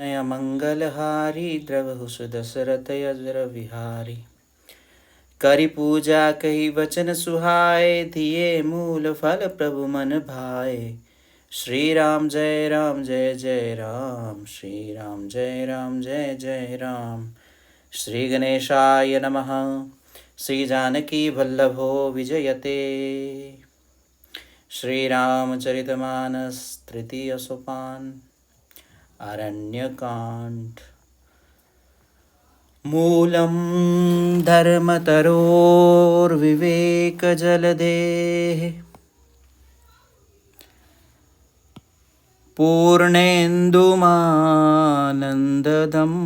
नय मंगलहारी द्रवहु सुदशरथ अजर विहारी। करि पूजा कही वचन सुहाए, दिए मूल फल प्रभु मन भाए। श्री राम जय राम जय जय राम, श्री राम जय राम जय जय राम। श्री गणेशाय नमः। श्री जानकी वल्लभो विजयते। श्री रामचरितमानस तृतीय सोपान। अरण्यकांड। मूलं धर्मतरोर्विवेकजलधेः, पूर्णेन्दुमानन्ददम्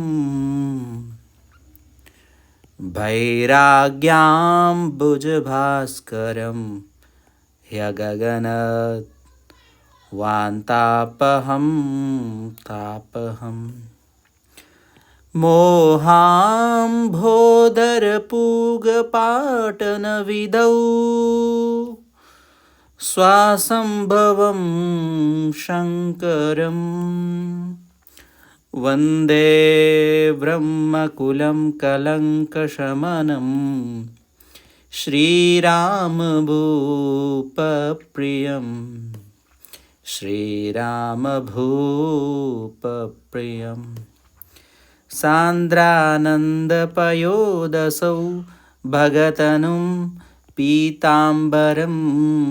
वैराग्याम्बुजभास्करं ह्यगगनत् वान्तापहं तापहम्। मोहाम्भोदरपूगपाटनविधौ स्वासंभवं शङ्करं, वन्दे ब्रह्मकुलं कलङ्कशमनं श्रीरामभूपप्रियं, श्रीरामभूपप्रियम्। सान्द्रानन्दपयोदसौ भगतनुं पीताम्बरं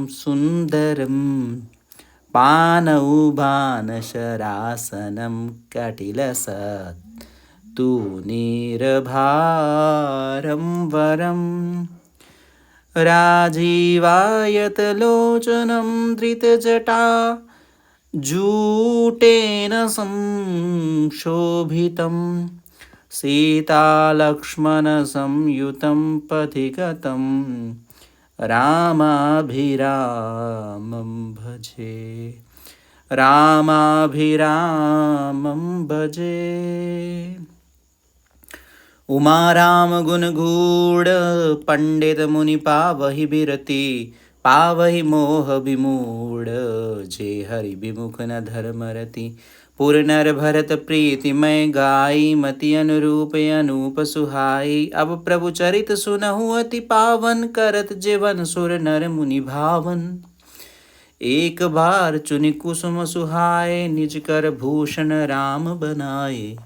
सुन्दरं, पानौ बाणशरासनं कटिलसत् तूणीरभारं वरम्। राजीवायतलोचनं धृतजटा जूटेन संशोभितं, सीतालक्ष्मणसंयुतं पथिगतं रामाभिरामं भजे, रामाभिरामं भजे। उमाराम गुणगूढ़ पंडित मुनि पावहि बिरति, पावहि मोह विमूढ़ जे हरि विमुख न धर्मरति। पुर नर भरत प्रीति मैं गाई, मति अनुरूप अनूप सुहाई। अब प्रभु चरित सुनहु अति पावन, करत जीवन सुर नर मुनि भावन। एक बार चुनि कुसुम सुहाए, निज कर भूषण राम बनाए।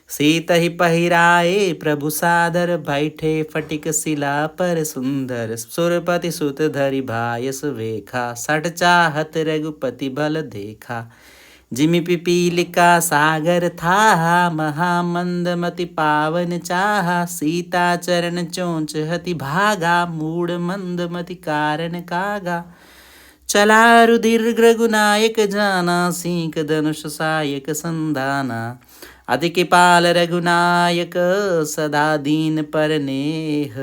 सीतहि पहिराए प्रभु सादर, बैठे फटिक शिला पर सुंदर। सुरपति सुत धरि भायस वेखा, सठ चाहत रघुपति बल देखा। जिमि पिपीलिका सागर था, महामंदमति पावन चाहा। सीता चरण चोंच हति भागा, मूढ़ मंदमति कारण कागा। चला रुधिर रघुनायक जाना, सींक धनुष सायक संधाना। अधिक पाल रघुनायक सदा दीन पर नेह,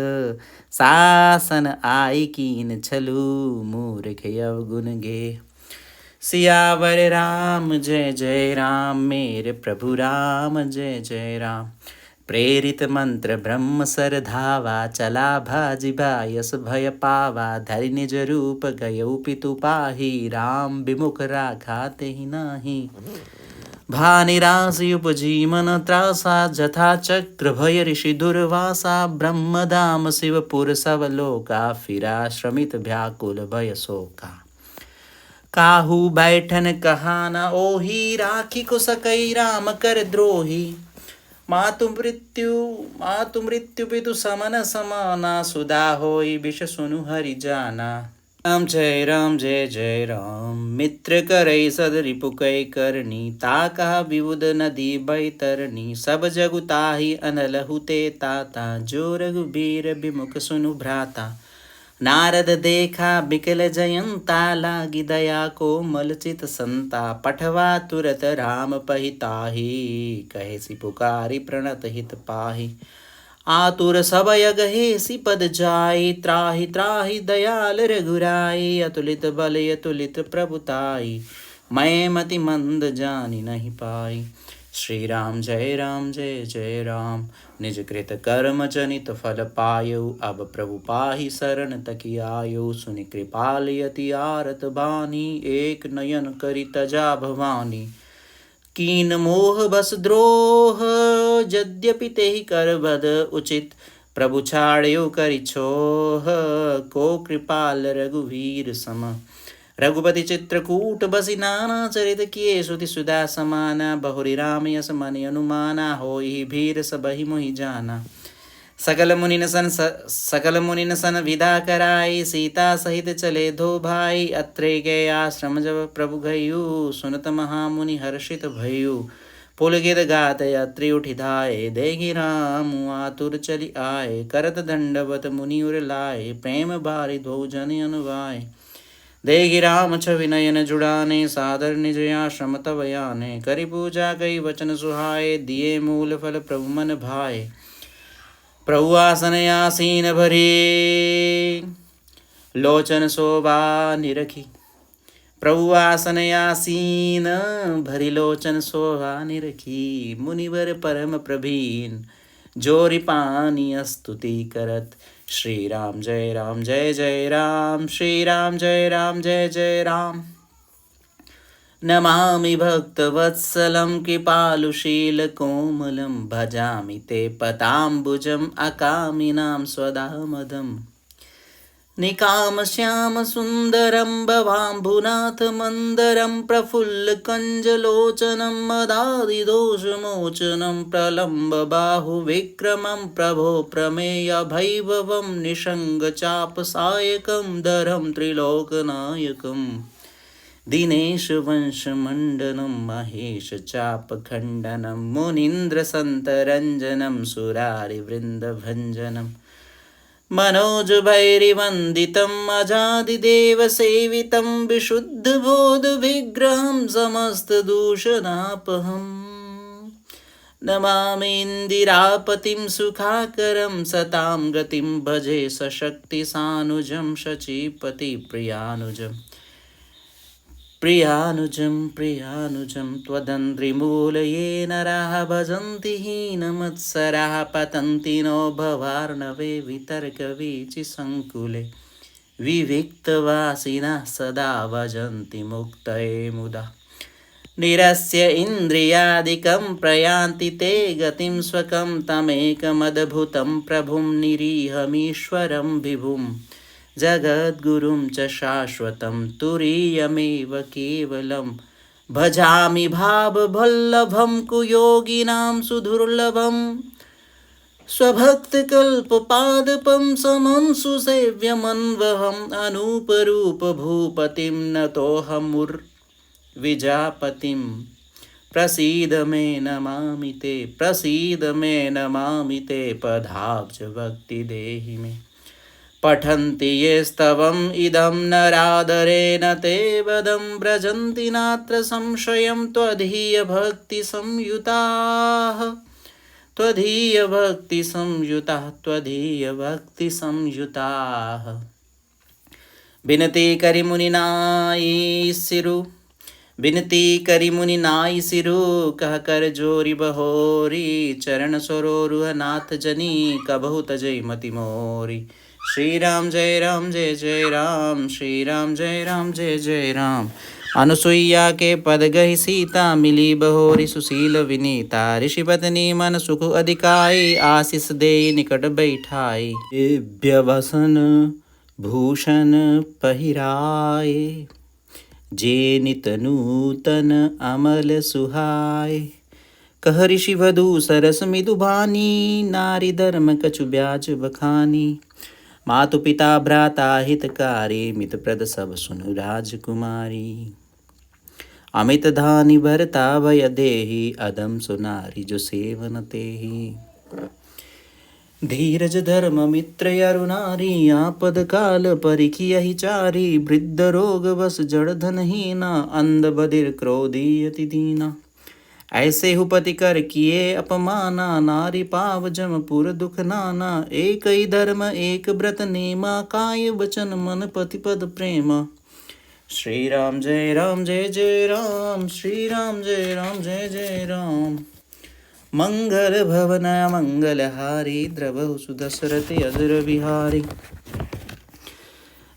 सासन आई कीन छलू मूर्ख अवगुण गे। सियावर राम जय जय राम, मेरे प्रभु राम जय जय राम। प्रेरित मंत्र ब्रह्म सर धावा, चला भाजि बायस भय पावा। धरि निज रूप गयौ पितु पाहि, राम विमुख राखा तेहि नाहि। भानिरासि उपजी मन त्रासा, जथा चक्र भय ऋषि दुर्वासा। ब्रह्मधाम शिवपुर सब लोका, फिरा श्रमित व्याकुल भय शोका। काहू बैठन कहा न ओही, राखी को सकई राम कर द्रोही। मातु मृत्यु पितु समन समाना, सुधा होई विष सुनु हरि जाना। राम जय जय राम, मित्र करई सद रिपुकै करनी। ताकहा विबुध नदी बैतरनी, सब जगु ताहि अनलहु ते ताता। जो रघुबीर विमुख सुनु भ्राता। नारद देखा बिकल जयंता, लागी दया को मलचित संता। पठवा तुरत राम पहिताहि, कहेसि पुकारी प्रणत हित पाहि। आतुर सबय गहेसि पद जाई, त्राहि त्राहि दयाल रघुराई। अतुलित बल अतुलित प्रभुताई, मैं मति मंद जानि नहीं पाई। श्री राम जय जय राम, निज कृत कर्म जनित फल पायौ। अब प्रभु पाहि शरण तकी आयौ, सुनि कृपाल यति आरत बानी। एक नयन करि तजा भवानी, कीन मोह बस द्रोह, यद्यपि तेहि कर बद उचित, प्रभु छाड़्यो करि छोह, को कृपाल रघुवीर सम। रघुपति चित्रकूट बसी नाना, चरित किए सुति सुधा समाना, बहुरी राम यस मन अनुमाना, होई भीर सबहि मोहि जाना। सकल मुनिन सन विदा कराई, सीता सहित चले दो भाई, अत्रे गए आश्रम जब प्रभु गयु, सुनत महामुनि हर्षित भयु। पुलकित गात अत्रि उठि धाये, देखि राम आतुर चली आए, करत दंडवत मुनि उर लाए, प्रेम बारि दो जन अनुवाय। देखि राम छवि नयन जुड़ाने, सादर निज आश्रम तब आने, करि पूजा कई वचन सुहाए, दिए मूल फल प्रभु मन भाए। प्रभु आसन आसीन भरे, लोचन शोभा निरखी, प्रभु आसन आसीन भरी, लोचन शोभा निरखी। मुनिवर परम प्रवीण, जोरि पानी स्तुति करत, श्री राम जय राम जय जय राम, श्री राम जय राम जय जय राम। नमामि भक्तवत्सलं कृपालुशीलकोमलं, भजामि ते पदाम्बुजम् अकामिनां स्वदामदम्। निकामश्यामसुन्दरं भवाम्भुनाथमन्दरं, प्रफुल्लकञ्जलोचनं मदादिदोषमोचनं, प्रलम्बबाहुविक्रमं प्रभो प्रमेयभैभवं, निषङ्गचापसायकं धरं त्रिलोकनायकम्। दिनेशवंशमण्डनं महेशचापखण्डनं, मुनीन्द्रसन्तरञ्जनं सुरारिवृन्दभञ्जनं, मनोजभैरिवन्दितम् अजादिदेवसेवितं, विशुद्धबोधविग्रहं समस्तदूषणापहम्। नमामि इन्दिरापतिं सुखाकरं, सतां गतिं भजे सशक्तिसानुजं, शचीपतिप्रियानुजम्। प्रियानुजं त्वदन्ध्रिमूलये नराः, भजन्ति हीनमत्सराः, पतन्ति नो भवार्णवे वितर्कवीचिसङ्कुले, विविक्तवासिनः सदा भजन्ति मुक्तये मुदा। निरस्य इन्द्रियादिकं प्रयान्ति ते गतिं स्वकं, तमेकमद्भुतं प्रभुं निरीहमीश्वरं विभुम्। जगद्गुरुं च शाश्वतं तुरीयमेव केवलं, भजामि भाववल्लभं कुयोगिनां सुदुर्लभं। स्वभक्तकल्पपादपं समं सुसेव्यमन्वहम्, अनूपरूपभूपतिं नतोऽहमुर्विजापतिं। प्रसीद मे नमामि ते, प्रसीद मे नमामि ते, पदाब्जभक्ति देहि मे। पठन्ति ये स्तवम् इदं नरादरेण, ते वदं व्रजन्ति नात्र संशयं, त्वदीयभक्तिसंयुताः त्वदीयभक्तिसंयुताः त्वदीयभक्तिसंयुताः। बिनती करि मुनि नाई सिरु, कह कर जोरी बहोरी, चरण सरोरुह नाथ जनी, कबहु तजै मति मोरी। श्री राम जय जय राम, श्री राम जय जय राम। अनुसुईया के पद गहि सीता, मिली बहोरी सुशील विनीता, ऋषि पत्नी मन सुख अधिकाई, आशीष दे निकट बैठाई। दिव्य वसन भूषण पहिराए, जे नित नूतन अमल सुहाय। कह ऋषि वधू सरस मिदु भानी, नारी धर्म कछु ब्याज बखानी। मातु पिता भ्राता हितकारी, मित प्रद सब सुनु राजकुमारी। अमित धानि भरता भय देहि, अदम सुनारी जो सेवन तेहि। धीरज धर्म मित्र अरु नारी, आपद काल परिखियहि चारी। वृद्ध रोग बस जड़ धनहीना, अंध बधिर क्रोधी अति दीना। ऐसे हुपति कर किए अपमाना, नारी पाव जमपुर दुख नाना। एक ही धर्म एक व्रत नेमा, काय वचन मन पति पद प्रेमा। श्री राम जय जय राम, श्री राम जय जय राम। मंगल भवन मंगलहारी, द्रवहु सुदशरथ अजर बिहारी।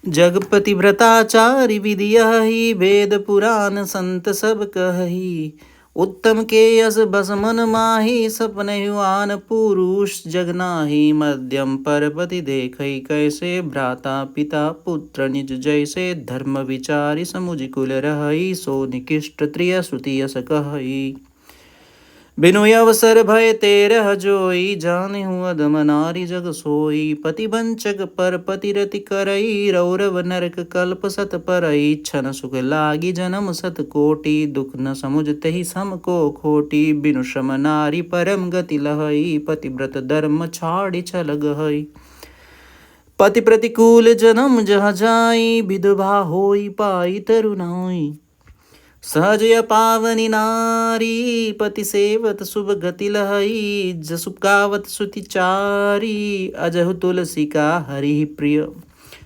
जगपति व्रताचारी विधि यही, वेद पुराण संत सब कही। उत्तम के यस बस मन माही, सपने हुआन पुरुष जग नाही। मध्यम परपति देखई कैसे, भ्राता पिता पुत्र निज जैसे। धर्म विचारी समुझ कुल रहई, सो निकृष्ट त्रिय श्रुति यस कहई। बिनु अवसर भय तेरह जोई, जानिहु अधम नारी जग सोई। पति वंचक पर पतिरति करई, रौरव नरक कल्प सत परई। क्षण सुख लागी जन्म सत कोटि, दुख न समुझते ही सम को खोटी। बिनु श्रम नारी परम गति लहई, पतिव्रत धर्म छाड़ी छल गहई। पति प्रतिकूल जन्म जह जाई, विधवा होई पाई तरुणाई। सहज पावनी नारी, पति सेवत शुभ गति लहई। जसु गावत सुतिचारी, अजहु तुलसी का हरि प्रिय।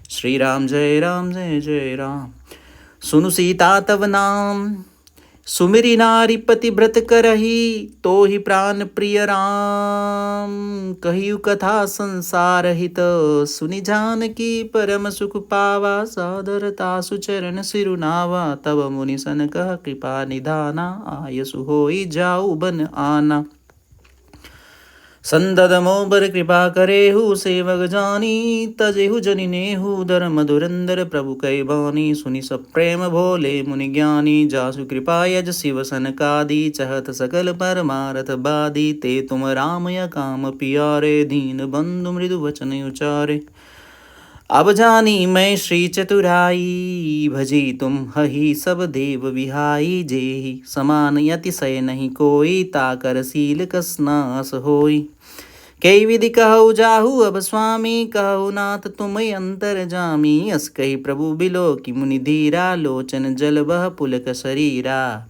श्री राम जय जय राम। सुनु सीता तव नाम, सुमिरी नारी पतिव्रत करही। तो ही प्राण प्रिय राम, कहियु कथा संसार हित। सुनि जानकी परम सुख पावा, सादरता सुचरण सिरुनावा। तब मुनि सन कह कृपा निधाना, आयसु होई जाऊ बन आना। संदद मोबर कृपा करेहु, सेवक जानी तजेहु जनि नेहु। धर्म धुरंधर प्रभु कै बानी, सुनि सब प्रेम भोले मुनि ज्ञानी। जासु कृपा यज शिव सनकादि, चहत सकल परमारथ बादी। ते तुम राम य काम पियारे, दीन बंधु मृदु वचन उचारे। अब जानी मैं श्री चतुराई, भजी तुम हहि सब देव विहाई। जेहि समान अतिशय नहीं कोई, ताकर शील कस नास होई। कई विधि कहु जाहु अब स्वामी, कहु नाथ तुम अंतर जामी। अस कही प्रभु बिलो की मुनि धीरा, लोचन जल बह पुलक शरीरा।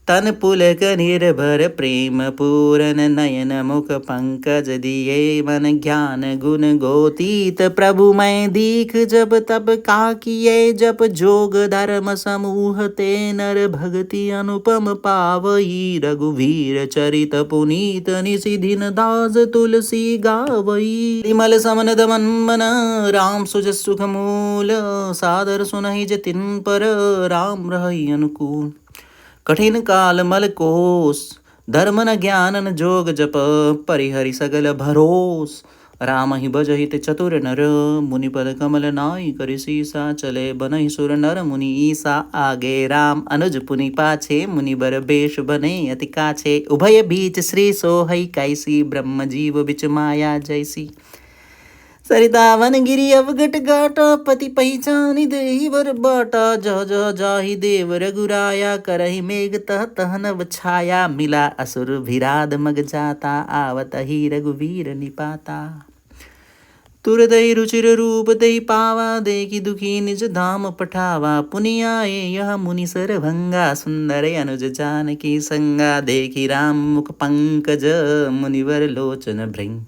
तन पुलक निर्भर प्रेम पूरन, नयन मुख पंकज दिए। मन ज्ञान गुण गोतीत, प्रभु मैं दीख जब तब का किए। जप जोग धर्म समूह, ते नर भगति अनुपम पावई। रघुवीर चरित पुनीत, निशिदिन दास तुलसी गावई। विमल समन दमन मन, राम सुजस सुख मूल। सादर सुनहि जतिन पर, राम रहै अनुकूल। कठिन काल मल कोस, धर्म न ज्ञान न जोग जप। परिहरि सगल भरोस, राम ही भजहित चतुर नर। मुनि पद कमल नाई करि सीसा, चले बनहि सुर नर मुनि ईसा। आगे राम अनुज पुनि पाछे, मुनि बर बेश बने अति काछे। उभय बीच श्री सोहई कैसी, ब्रह्म जीव बिच माया जैसी। सरिता वन गिरी अवगट घाटा, पति पहिचानी देहि वर बाटा। जह जह जाहि देव रघुराया, करहि मेघ तह तह नभ छाया। मिला असुर भिराद मग जाता, आवत ही रघुवीर निपाता। तुरदई रुचिर रूप दई पावा, देखी दुखी निज धाम पठावा। पुनि आए यह मुनि सरभंगा, सुंदर अनुज जानकी संगा। देखी राम मुख पंकज, मुनिवर लोचन भृंग।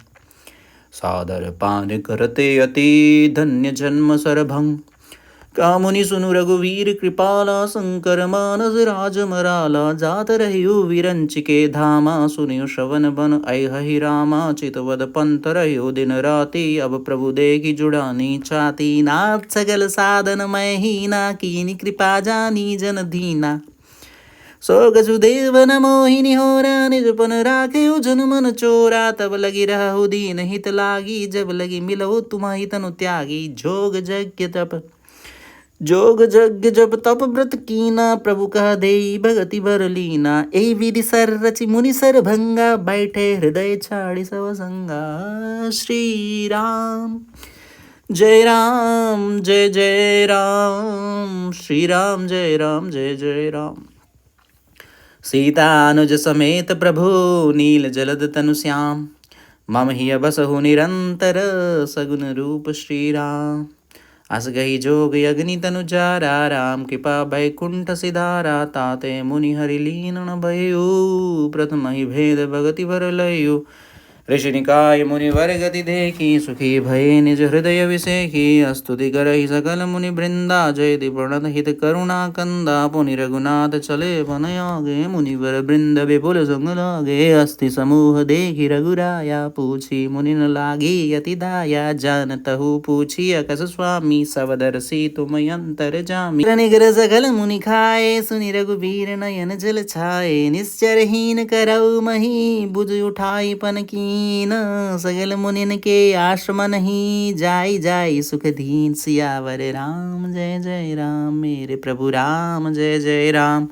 सादर पान करते अति, धन्य जन्म सरभंग। कामुनि सुनु रघुवीर कृपाला, शंकर मानस राज मराला। जात रहियु विरंच के धामा, सुनियु श्रवण बन ऐहि रामा। चितवद पंथ रहियो दिन राति, अब प्रभु देखी जुड़ानी छाती। नाथ सगल साधन मैं हीना, कीनी कृपा जानी जन दीना। सो गजुदेव न मोहिनी होरा, निजपन राखे जन मन चोरा। तब लगी रहु दीन हित लागी, जब लगी मिलहु तुम्हारी तनु त्यागी। जोग जग जब तप व्रत कीना, प्रभु कह देई भगति भर लीना। ए विधि सर रचि मुनि सर भंगा, बैठे हृदय छाड़ी सब संगा। श्री राम जय जय राम। श्री राम जय जय राम। सीता अनुज समेत प्रभु, नील जलद तनु श्याम। मम हिय बसहु निरंतर, सगुन रूप श्री राम। अस गही जोग अग्नि तनु जारा, राम कृपा बैकुंठ सिधारा। ताते मुनि हरि लीन न भयउ, प्रथम ही भेद भगति भर लयु। ऋषिनिकाय मुनिवर गति देखी सुखी भये निज हृदय विसेखी स्तुति करहि सकल मुनि वृंदा जयति प्रणत हित करुणा कंदा पुनि रघुनाथ चले वन आगे मुनिवर वृंद विपुल संग लागे अस्थि समूह देखी रघुराया पूछी मुनि न लागी यति दाया जानतहु पूछी अकस स्वामी सवदर्शी तुम अंतर जामी निगर सकल मुनि खाए सुनि रघुबीर नयन जल छाए निश्चरहीन करऊ मही बुझ उठाई पन की सगल मुनिन के आश्रम नहीं जाई जाई सुख दीन सियावर राम जय जय राम मेरे प्रभु राम जय जय राम।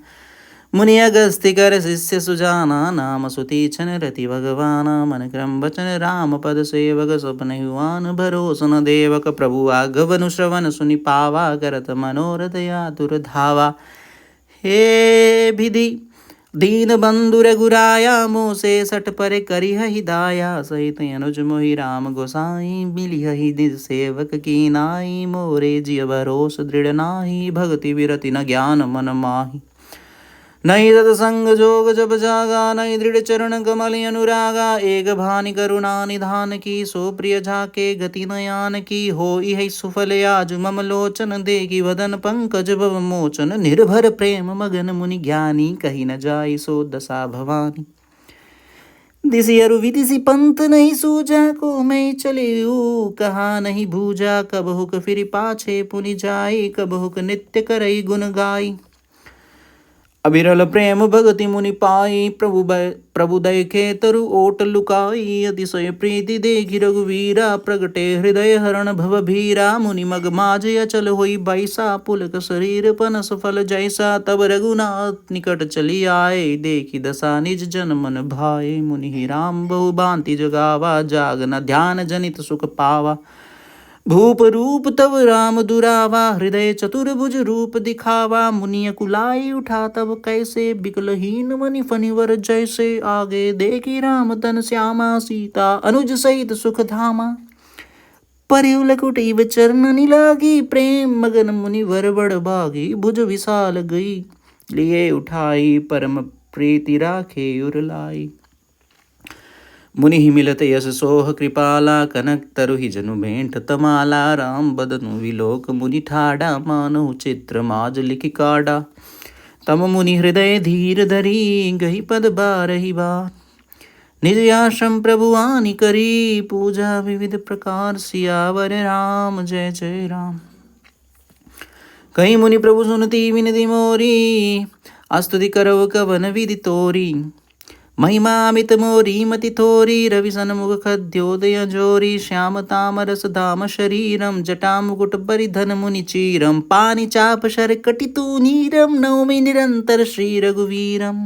मुनि अगस्त्य कर शिष्य सुजाना नाम सुतीक्षण रति भगवाना मन क्रम बचन राम पद सेवक स्वप्न हुआन भरोसन देवक प्रभु आगवन श्रवण सुनि पावा करत मनोरथ आतुर धावा। हे विधि दीन बंधु रघुराया मोसे सठ पर करिहि दाया सहित अनुज मोहि राम गोसाई मिलिहि निज सेवक की नाई मोरे जिय भरोस दृढ़ नाही भक्ति विरति न ज्ञान मन माही नहीं सत्संग जोग जब जागा नहीं दृढ़ चरण कमल अनुरागा एक भानि करुणा निधान की सो प्रिय झाके गति नयान की हो इह सुफल आज मम लोचन देखी वदन पंकज भव मोचन निर्भर प्रेम मगन मुनि ज्ञानी कही न जाई सो दशा भवानी दिसी अरु विदिसी पंत नहीं सूझा को मैं चले कहा नहीं भूजा कब हुक फिर पाछे पुनि जाई कब हुक नित्य करई गुण गाई अविरल प्रेम भगति मुनि पाई प्रभु देखे तरु ओट लुकाई अतिशय प्रीति देखी रघुवीरा प्रगटे हृदय हरण भव भीरा मुनि मग माज अचल होई बैसा पुलक शरीर पनस फल जैसा तब रघुनाथ निकट चली आए देखी दशा निज जन मन भाए मुनि ही राम बहु भांति जगावा जाग न ध्यान जनित सुख पावा भूप रूप तब राम दुरावा हृदय चतुर्भुज रूप दिखावा मुनि कुलाई उठा तब कैसे बिकलहीन मनि फनिवर जैसे आगे देखी राम तन श्यामा सीता अनुज सहित सुख धामा परिउल कुटीव चरण लागी प्रेम मगन मुनि वर बड़ भागी भुज विशाल गई लिए उठाई परम प्रीति राखे उरलाई मुनि ही मिलत यश सोह कृपाला कनक तरु जनु भेंट तमाला राम बदनु विलोक मुनि ठाडा मानो चित्र माज लिखि काडा तम मुनि हृदय धीर धरी गही पद बारही बार निज आश्रम प्रभु आनि करी पूजा विविध प्रकार सियावर राम जय जय राम। कही मुनि प्रभु सुनती विनती मोरी अस्तुति करव कवन विधि तोरी महिमामित मोरी मति थोरी रवि सन्मुख खद्योदय जोरी श्याम तामरस धाम शरीरम जटा मुकुट परिधन मुनि चीरम पानि चाप शर कटितु नीरम नौमि निरंतर श्री रघुवीरम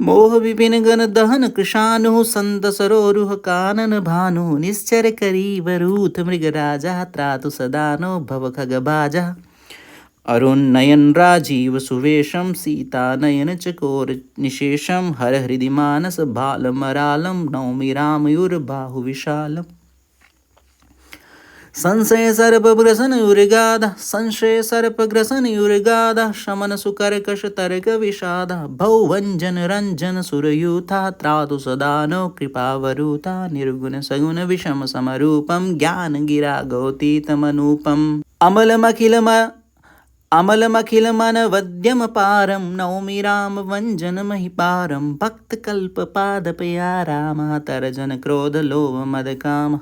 मोह विपिन गण दहन कृशानु संत सरोरुह कानन भानु निश्चर करी वरूथ मृग राजा त्रातु सदानो भव खग बाजा अरुण नयन राजीव सुवेशम सीता नयन चकोर निशेषम हर हृदि मानस बाल मरालम नौमि रामयुर बाहु विशालम संशय सर्प ग्रसन युरगादा संशय सर्प ग्रसन युरगादा शमन सुकर्कश तर्क विषादा भौवंजन रंजन सुरयूथा त्रातु सदानो कृपावरूथा निर्गुण सगुण विषम समरूपम ज्ञान गिरा गौतीतमनूपम अमलमखिल मन वद्यम पारम नौमि राम वंजन महिपारम भक्त कल्प पाद प्याराम तरजन क्रोध लोभ मद काम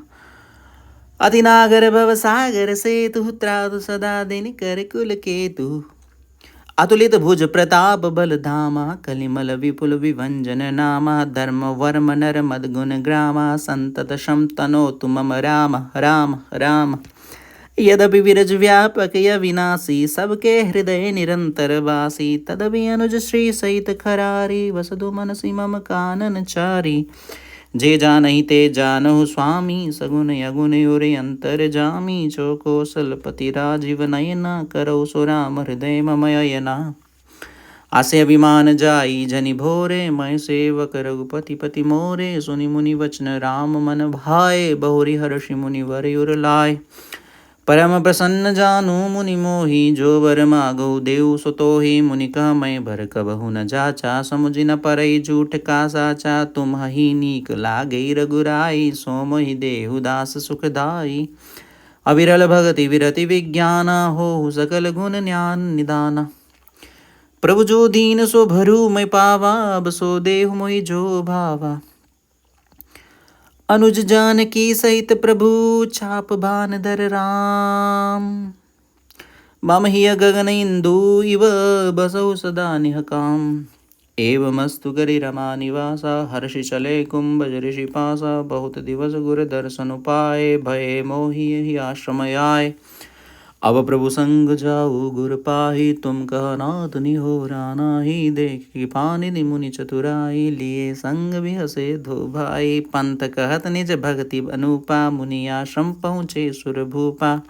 अतिनागर भव सागर सेतु त्रातु सदा दिन कर कुल केतु अतुलित भुज प्रताप बल धामा कलिमल विपुल विभंजन नामा धर्म वर्म नर मद गुण ग्रामा संतत शम तनो तुम राम राम राम यद्यपि विरज व्यापक अविनाशी सबके हृदय निरंतर वासी तदपि अनुज श्री सहित खरारी वसदु मनसि मम कानन चारी जे जानहि ते जानहु स्वामी सगुन अगुन उर अंतर जामी जो कौशलपति राजीव नयना करौ सो राम हृदय मम अयना आसे अभिमान जाई जनि भोरे मैं सेवक रघुपति पति मोरे सुनि मुनि वचन राम मन भाए बहुरी हर्षि मुनि वर उर लाए परम प्रसन्न जानु मुनि मोहि, जो वर मागो देव सुतोहि। मुनि कह मैं भर कबहु न जाचा, समुझि न परई झूठ का साचा। तुम ही नीक लागे रघुराई, सो मोहि देहु दास सुखदाई। अविरल भगति विरति विज्ञाना, हो सकल गुण ज्ञान निदाना। प्रभु जो दीन सो भरू मैं पावा, अब सो देहु मोहि जो भावा। अनुज जानकी सहित प्रभु, छाप भान धर राम। मम हि गगन इंदु इव, बसौ सदा निहकाम। एवमस्तु करि रमा निवासा, हर्षि चले कुंभ ऋषि पासा। बहुत दिवस गुर दर्शन पाए, भये मोहि यही आश्रम आए। अब प्रभु संग जाऊ गुर पाही, तुम कह नाथ निहोरा नाही। देख कृपानिधि मुनि चतुराई, लिए संग भी हसे धो भाई। पंथ कहत निज भक्ति अनुपा, मुनि आश्रम पहुँचे सुर भूपा।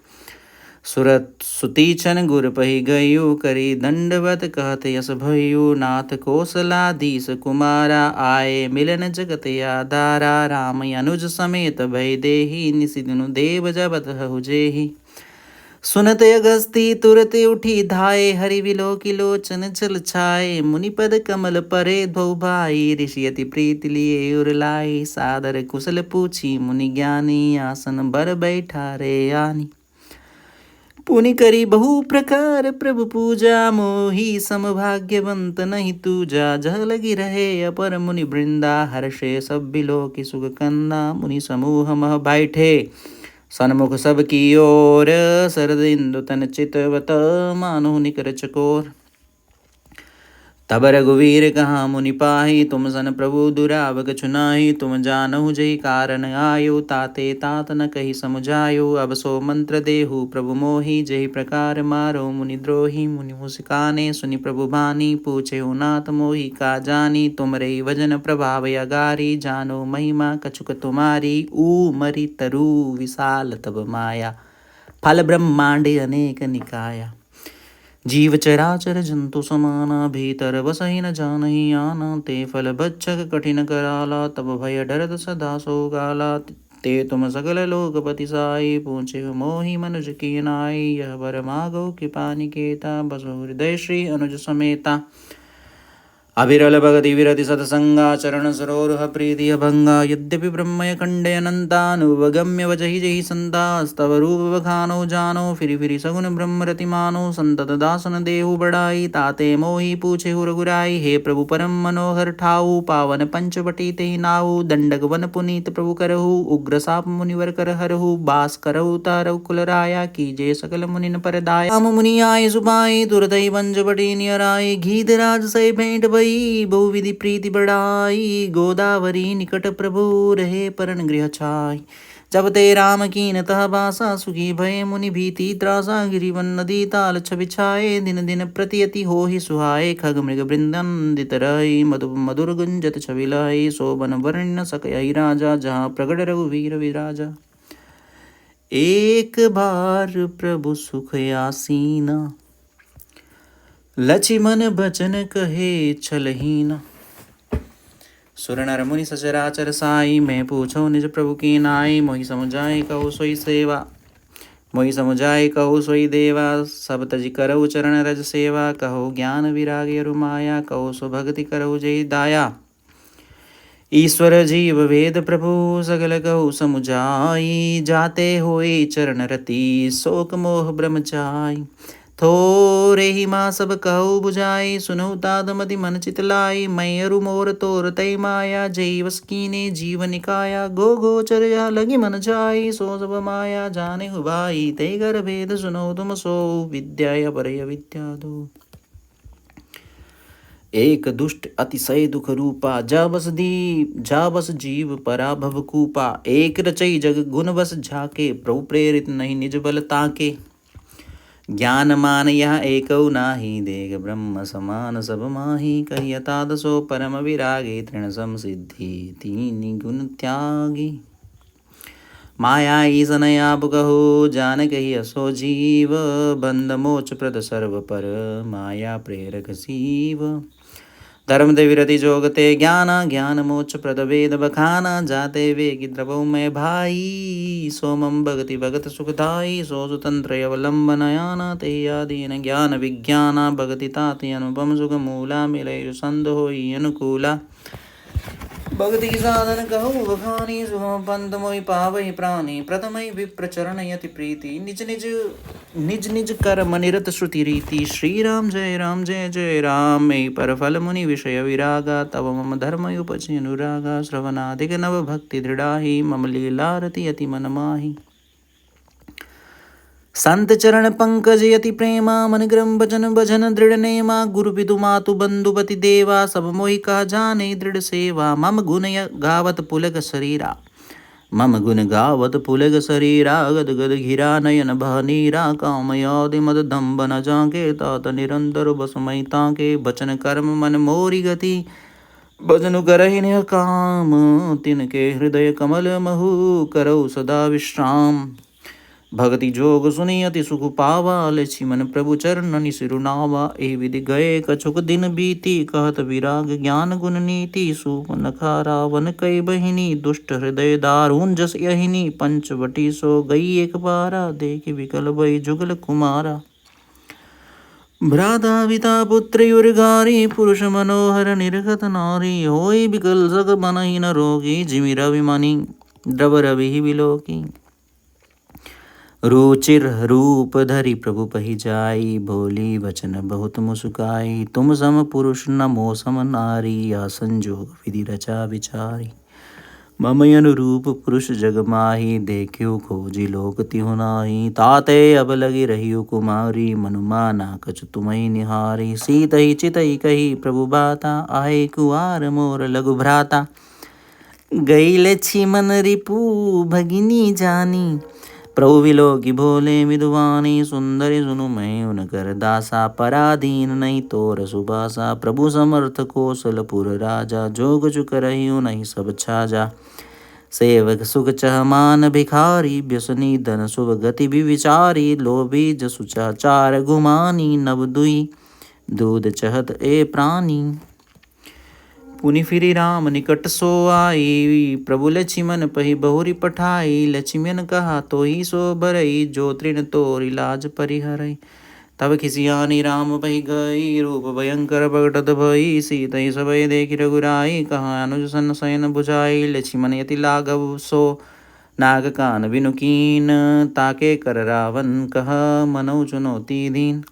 सुरत सुतीछन गुर पही गयो, करी दंडवत कहत यस भयो। नाथ कौशलाधीश कुमारा, आए मिलन जगत आधारा। राम अनुज समेत भय देहि, निसि दिनु देव जबत हहु जेहि। सुनत अगस्ती तुरत उठी धाये, हरि विलोकि लोचन छल छाए। मुनिपद कमल परे धो भाई, ऋषि अति प्रीति लिए उर लाई। सादर कुशल पूछी मुनि ज्ञानी, आसन बर बैठा रे आनी। पुनि करी बहु प्रकार प्रभु पूजा, मोहि सम भाग्यवंत नहीं दूजा। जह लगी रहे अपर मुनि वृंदा, हर्षे सब बिलोकि सुख कंदा। मुनि समूह मह बैठे सन्मुख सब की ओर, शरद इंदु तन चितवत, मानो निकर चकोर। तब रघुवीर कहा मुनि पाही, तुम सन प्रभु दुराव कछु नाही। तुम जानहु जहि कारण आयो, ताते तात न कही समुझायो। अब सो मंत्र देहु प्रभु मोहि, जहि प्रकार मारो मुनि द्रोही। मुनि मुस्काने सुनि प्रभु बानी, पूछे नाथ मोहि का जानी। तुम रे वजन प्रभाव अगारी, जानो महिमा कछुक तुम्हारी। मरि तरु विशाल तब माया, फल ब्रह्मांड अनेक निकाया। जीव चराचर जंतु समाना, भीतर बसहि न जानहि आना। ते फल भक्षक कठिन कराला, तब भय डरत सदा सो गाला। ते तुम सकल लोकपति साई, पूछे मोहि मनुज की नाई। यह वर मागो कृपा निकेता, बसो हृदय श्री अनुज समेता। अविरल भगति विरति सत्संगा, चरण सरोरुह प्रीति अभंगा। यद्यपि ब्रह्मय खंडय अनंतानुभवगम्य, वजहि जहि संता। स्तव रूप बखानो जानो, फिरि फिरि सगुन ब्रह्म रति मानो। संतत दासन देहु बढ़ाई, ताते मोहि पूछे रघुराई। हे प्रभु परम मनोहर ठाऊ, पावन पंचवटी तेहि नाऊ। दंडक वन पुनीत प्रभु करहु, उग्र साप मुनिवर कर हरहु। बास करहु तारहु कुल राया, कीजे सकल मुनिन पर दाया। राम मुनि आए सुबाई, तुरत ही पंचवटी नियर आए। घीधराज सै भेंट भई, बहु विधि प्रीति बढ़ाई। गोदावरी निकट प्रभु, रहे परन गृह छाई। जब ते राम कीन तह बासा, सुखी भय मुनि भीति त्रासा। गिरिवन नदी ताल छवि छाए, दिन दिन प्रति अति होहि सुहाए। खग मृग वृंदंदित रही, मधुर गुंजत छवि लाई। शोभन वर्णन न सकई राजा, जहाँ प्रगट रघुवीर विराजा। एक बार प्रभु सुख आसीना, लक्ष्मण बचन कहे छलहीना। सुर नर मुनि सचराचर साई, मैं पूछो निज प्रभु की नाई। मोहि समुझाए कहो सोई सेवा, मोहि समुझाए कहो सोई देवा। सब तज करहु चरण रज सेवा, कहो ज्ञान विराग अरु माया। कहो सो भक्ति करहु जय दाया। ईश्वर जीव वेद प्रभु, सगल कहु समुझाई। जाते होए चरण रति, शोक मोह ब्रह्म जाई। थोरे ही माँ सब कहु बुझाई, सुनहु ताद मति मन चित लाई। मैं अरु मोर तोर तय माया, जय वस कीने जीव निकाया। गो गोचर या लगी मन जाई, सो सब माया जाने हु भाई। ते कर भेद सुनो तुम सो, विद्या परय विद्या दो। एक दुष्ट अतिशय दुख रूपा, जा बस जीव परा भव कूपा। एक रचई जग गुण बस झाके, प्रभु प्रेरित नहीं निज बल ताके। ज्ञान मान यह एकौ नाही, देख ब्रह्म समान सब माही। कही अतादसो परम विरागे, तृण समसिद्धि तीन गुण त्यागी। माया ईसन आप कहो, जान कही असो जीव। बंद मोच प्रद सर्व पर, माया प्रेरक शिव। धर्म दे विरति जोगते ज्ञाना ज्ञान मोक्ष प्रद वेद बखाना जाते वेगी द्रवो में भाई सोमम भगति भगत सुखदाई सो सुतंत्र अवलंबन याना ते आदीन ज्ञान विज्ञाना भगति ताति अनुपम सुख मूला मिले संध होई अनुकूला भक्ति की साधन कहु बखानी सुगम पंथ मोहि पावहि प्राणी प्रथमहि विप्र चरण यति प्रीति निज निज कर्म निरत श्रुति रीति श्री राम जय राम मयि पर फल मुनि विषय विरागा तव मम धर्म उपजि अनुरागा श्रवणाधिक नव भक्ति दृढ़ाहि मम लीलारति अति मन माहि संत चरण पंकज यति प्रेमा मन क्रम भजन भजन दृढ़ नेमा गुरु विदु मातु बंधुपति देवा सब मोहि कहा जाने दृढ़ सेवा मम गुण गावत पुलक शरीरा मम गुण गावत पुलक शरीरा गद गद घिरा नयन बहनीरा कामयादि मद दम्ब न जाके तात निरंतर बसमय ताके बचन कर्म मन मोरी गति भजनु करहि निह काम तिनके हृदय कमल महु करौ सदा विश्राम भगति जोग सुनि अति सुख पावा लक्ष्मण प्रभु चरण सिरुनावा ए विधि गए कछुक दिन बीती कहत विराग ज्ञान गुण नीति सूपनखा रावण कई बहिनी दुष्ट हृदय दारुण जस यहिनी पंचवटी सो गई एक बारा देख विकल भई जुगल कुमारा भ्राता पिता पुत्र युरगारी पुरुष मनोहर निर्गत नारी होई विकल सग बनहि न रोगी जिमि रवि मणि द्रव रवि विलोकी रुचिर रूप धरि प्रभु पहि जाई बोली वचन बहुत मुस्काई तुम सम पुरुष न मो सम नारी या संजोग विधि रचा विचारी मम अनुरूप पुरुष जग माही देखियो खोजी लोक तिहु नाही ताते अब लगी रहियो कुमारी मनुमाना कछु तुम्हि निहारी सीतहि चितहि कही प्रभु बाता आए कुआर मोर लघु भ्राता गई लक्ष्मण रिपु भगिनी जानी प्रभु विलोकी भोले मिदुवानी सुंदरी सुनु मैं उनकर दासा पराधीन नहीं तोर सुबासा प्रभु समर्थ कौशलपुर राजा जोग चुक रही नहीं सब छाजा सेवक सुख चह मान भिखारी व्यसनी धन शुभ गति भी विचारी लोभी जसुचाचार गुमानी नव दुई दूध चहत ए प्राणी पुनि फिरी राम निकट सो आई प्रभु लक्ष्मण पहि बहुरी पठाई लक्ष्मण कहा तो ही सो भरई जो तृण तोर इलाज परिहरई तब खिसियानी राम पहि गई रूप भयंकर प्रगटत भई सीतहि सबय देखि रघुराई कहा अनुज सन शयन बुझाई लक्ष्मण यति लाघव सो नाग कान बिनु कीन ताके कर रावण कह मनौ चुनौती दीन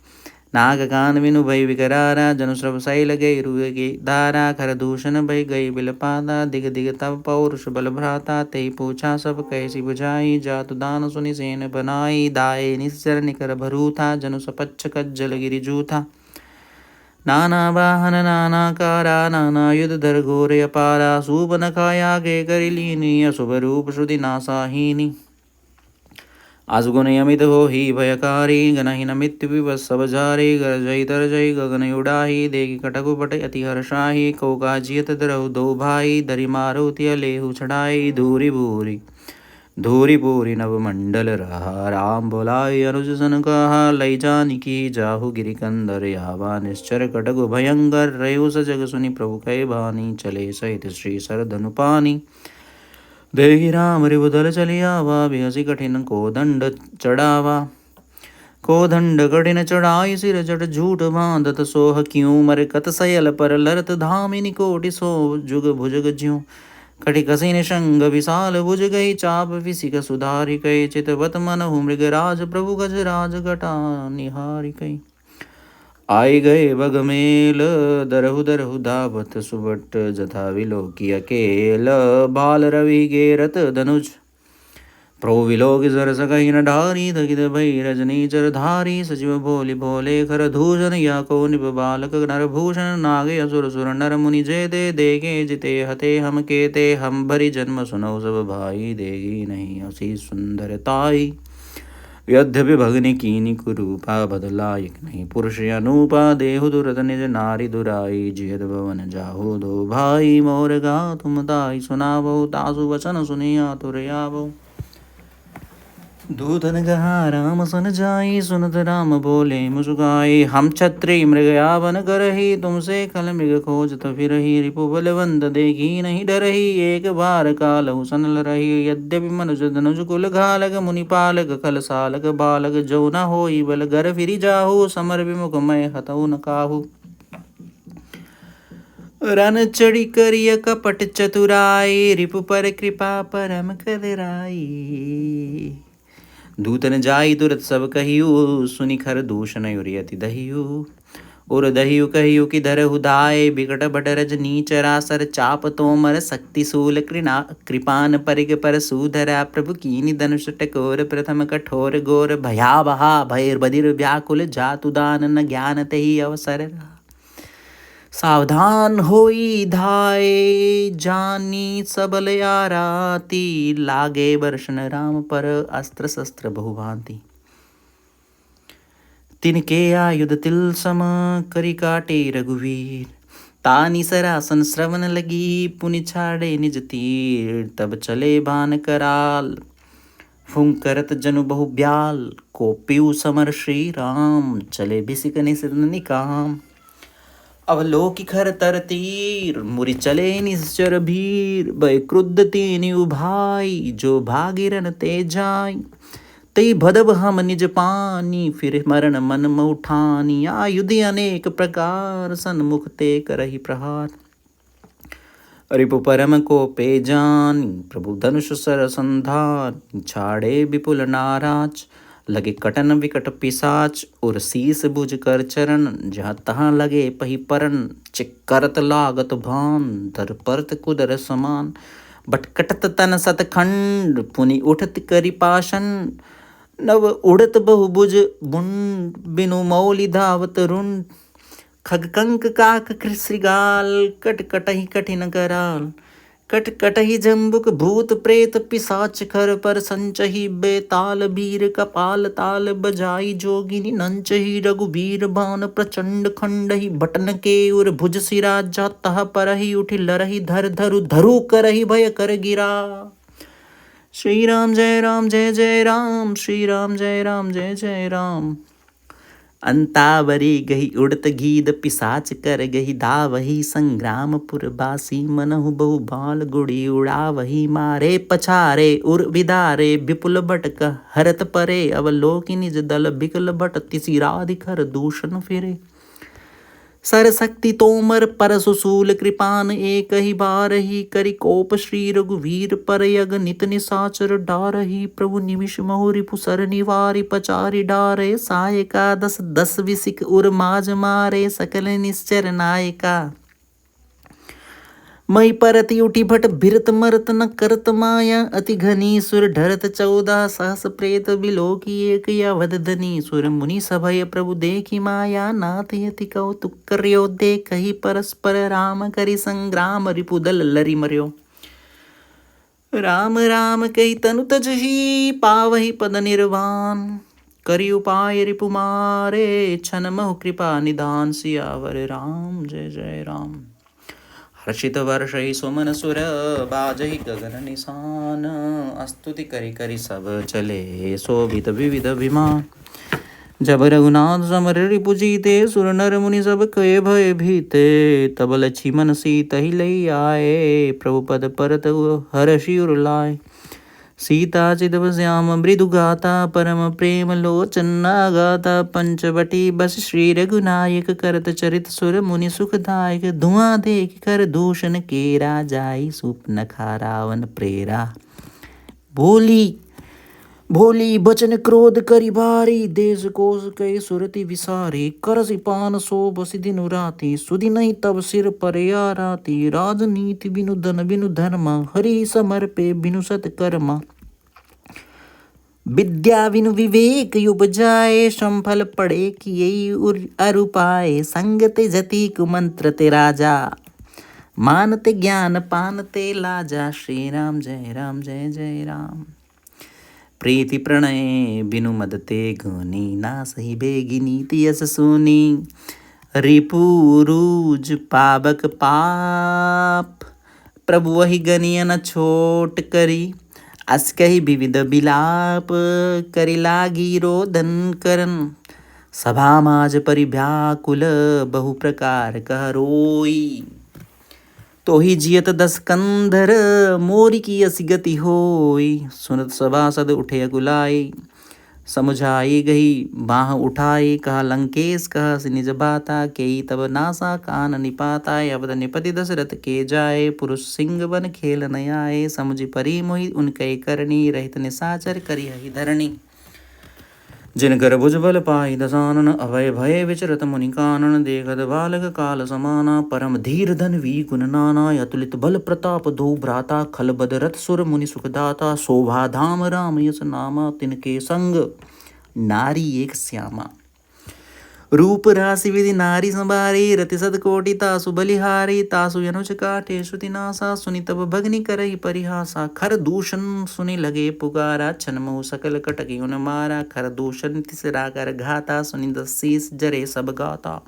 नाग कान बिनु भय विकरारा जनु श्रव शैल गई रुए गे धारा खर दूषण भय गई बिलपादा दिग दिग तब पौरुष बल भ्राता ते पूछा सब कैसी बुझाई जातु दान सुनि सेन बनाई दाए निश्चर निकर भरूथा जनु सपच्छ कज्जल गिरि जूथा नाना वाहन नाना कारा नाना युध धर घोर अपारा सूप नखाया गे करि लीनी अशुभ रूप श्रुति नासाहीनी आसुगुण अमित हो ही भयकारी गणहीन मृत्यु विवश सब जारी गरजई तरजई गगन उड़ाही देखि कटकु पट अति हर्षाही कौका जियत दरहु दो भाई दरि मारो तिय लेहु छड़ाई धूरी भूरी नव मंडल रहा राम बोलाई अनुज सन कहा लई जानकी जाहु गिरि कंदर यावा निश्चर कटकु भयंकर रयु सजग सुनि प्रभु कै भानी चले सहित श्री सरधनु पानी देहि राम रिबुदल चलियावा बिहसी कठिन को दंड चढ़ावा को दंड कठिन चढ़ाई सिर जट झूठ बांधत सोह क्यों मर कत सयल पर लरत धामिनी कोटि सो जुग भुजग ज्यों कटि कसिन शंग विशाल भुज गई चाप विसिक सुधारि कई चितवत मनहु मृगराज प्रभु गजराज घटा निहारि कई आई गए बगमेल दरहु दरहु धावत सुबट जथा विलोकी अकेल बाल रवि गेरत धनुज प्रभु विलोक जर सकहि न ढारी थकित भई रजनी चर धारी सचिव भोलि भोले खर धूषण या को निप बालक नर भूषण नागे असुर सुर नर मुनि जय दे देखे जिते हते हम केते हम भरी जन्म सुनौ सब भाई देगी नहीं असी सुंदरताई यद्यपि भगनि कीनि कुरूपा बदलायक नहीं पुरुष अनूपा देहु दुरत निज नारी दुराई जियत भवन जाहु दो भाई मोर गा तुम ताई सुनावो तासु वचन सुनिया तुरयावो दूधन कहा राम सन जाई, सुनत राम बोले मुस्काई। हम क्षत्रिय मृगयावन करही, तुमसे खल मृग खोजत फिरही। रिपु बलवंत देखी नहीं डरही, एक बार कालहु सनल रही। यद्यपि मनुज धनुज कुल घालक, मुनि पालक खल सालक बालक। जो न होई बल घर फिरि जाहु, समर विमुख मैं हतऊ न काहू। रन चढ़ी करिय कपट चतुराई, रिपु पर कृपा परम कदराई। दूतन जाई तुरत सब कहियु, सुनि खर दूषण युरियति दहियु। उर दहियु कहियु कि धरहु धाय, बिकट बट रजनी चरासर। चाप तोमर शक्ति शूल कृपान परिग पर सूधरा। प्रभु कीनि धनुष टकोर, प्रथम कठोर गोर। भयावहा भैर बधिर व्याकुल, जातु दान न ज्ञान तहि अवसर। सावधान होई धाय, जानी सबल आराती। लागे वर्षन राम पर, अस्त्र शस्त्र बहुभांति। तिनके आयुध तिल सम, करी काटे रघुवीर। तानि सरासन श्रवण लगी, पुनि छाड़े निज तीर। तब चले बान कराल, फुंकरत जनु बहु ब्याल। कोपियु समर श्री राम, चले भिसिक निसित निकाम। अवलोकि खर तर तीर, मुरि चले निश्चर भीर। भय क्रुद्ध तेनि उभाई, जो भागिरन ते जाय। ते भदब हम निज पानी, फिर मरण मन मऊ ठानी। आयुध अनेक प्रकार, सन्मुख ते करहि प्रहार। रिपु परम कोपे जानी, प्रभु धनुष सर संधार। छाड़े विपुल नाराज, लगे कटन विकट पिसाच। उर शीस भुज कर चरण, जहाँ तहाँ लगे पही परन। चिक्करत लागत भान, धर परत कुदर समान। बटकटत तन सतखंड, पुनि उठत करि पाशन। नव उड़त बहुभुज बुंड, बिनु मौलि धावत रुंड। खग कंक काक श्रृगाल, कट कटहि कठिन कराल। कट कटहि जम्बुक भूत प्रेत, पिसाच खर पर संचहि। बेताल वीर कपाल ताल, बजाई जोगिनी नंचहि। रघुवीर बाण प्रचंड खंडहि, बटन के उर भुज सिरा। जा तह परहि उठि लरहि, धर धरु धरु करहि भय कर गिरा। श्री राम जय राम, श्री राम जय जय राम। अंतावरी गही उड़त गीद, पिसाच कर गही धावही। संग्रामपुर बासी मनहु बहु बाल, गुड़ी उड़ावही। मारे पछारे उर विदारे, विपुल भटक हरत परे। अवलोकि निज दल बिकल भट, तिसी राधिखर दूषण फिरे। सरशक्ति तोमर परसु शूल, कृपान एक ही बारही। करि कोप श्री रघुवीर पर, यग नित निसाचर डारही। प्रभु निमिष महु रिपु सर निवारि, पचारि डारे। सायका दस दस विसिक उर माज मारे, सकल निश्चर नायका। मई परति उठी भट भिरत मरत, न करत माया अति घनी। सुर ढरत 14 सहस प्रेत, बिलोकी एक अवध धनी। सुर मुनि सभय प्रभु देखी माया, नाथ यति कौतुक कर्यो। देखहि परस्पर राम करि संग्राम, रिपुदल लरि मर्यो। राम राम कहि तनु तजहि, पावहि पद निर्वाण। करि उपाय रिपु मारे, छन महु कृपा निधान। सियावर राम जय जय राम। हर्षित वर्षहि सुमन सुर, बाजहि गगन निशान। स्तुति करि करि सब चले, शोभित विविध विमान। जब रघुनाथ समर रिपु जीते, सुर नर मुनि सब कहे भय भीते। तब लक्ष्मण सीता ही लई आए, प्रभु पद परत हर्षि उर लाए। सीता चिदव श्याम मृदु गाता, परम प्रेम लोचन गाता। पंचवटी बस श्री रघुनायक, करत चरित सुर मुनि सुखदायक। धुआं देख कर दूषण केरा, जाई सुपन खा रावण प्रेरा। भोली भोली बचन क्रोध करि भारी, देश कोश कई सुरति विसारी। करसि पान सो बसि दिनु राति, सुधि नहीं तब सिर परया राति। राजनीति बिनु धन बिनु धर्म, हरि समर्पे बिनु सत्कर्म। विद्या बिनु विवेक उपजाए, संफल पड़े किए अरु पाए। संगते जति कुमंत्र ते राजा, मानते ज्ञान पानते लाजा। श्री राम जय जय राम। प्रीति प्रणय बिनु मदते गुनी, नासहि बेगी नीति यस सुनी। रिपुरूज पावक पाप, प्रभु वही गनिय न छोट करी। अस कही विविध बिलाप करि लागी रोदन करन। सभा माज परिव्याकुल बहु प्रकार कह रोई। तोहि जियत दस कंधर मोरी की असी गति होई। सुनत सभासद उठे अकुलाई समुझाई गई बाह उठाई। कहा लंकेश कहा सि निज बाता केई तब नासा कान निपाता। अवध निपति दशरथ के जाए पुरुष सिंह बन खेल न आए। समुझि परी मोहि उनके करनी रहित निसाचर करिहहि धरणी। जिन कर भुज बल पाई दसानन अभय भय विचरत मुनि कानन। देखत बालक काल समाना परम धीर धन वी गुण नाना। अतुलित बल प्रताप दो भ्राता खल बद रथ सुर मुनि सुखदाता। शोभा धाम राम यस नामा तिनके संग नारी एक श्यामा। रूप राशि विधि नारी संभारी रति सदकोटि तासु बलिहारी। तासु यनुज काटे श्रुति नासा सुनि तब भगनि करहि परिहासा। खर दूषण सुनि लगे पुकारा छन महु सकल कटकि उन मारा। खर दूषण तिसरा कर घाता सुनि दसीस जरे सब गाता।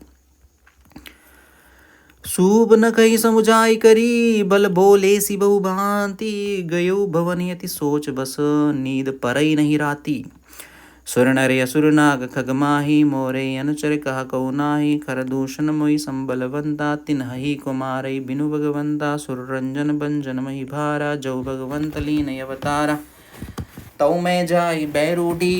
सूप न कही समुझाई करी बल बोले सि बहु भांति। गयो भवन यति सोच बस नींद परई नहीं राती। सुर नर असुर नाग खग माही मोरे अनुचर कहा कौ नाही। खर दूषण मोहि संबलवंता तिन्हहि कुमारई बिनु भगवंता। सुर रंजन भंजन मही भारा जो भगवंत लीन अवतारा। तौ मैं जाई बैरूटी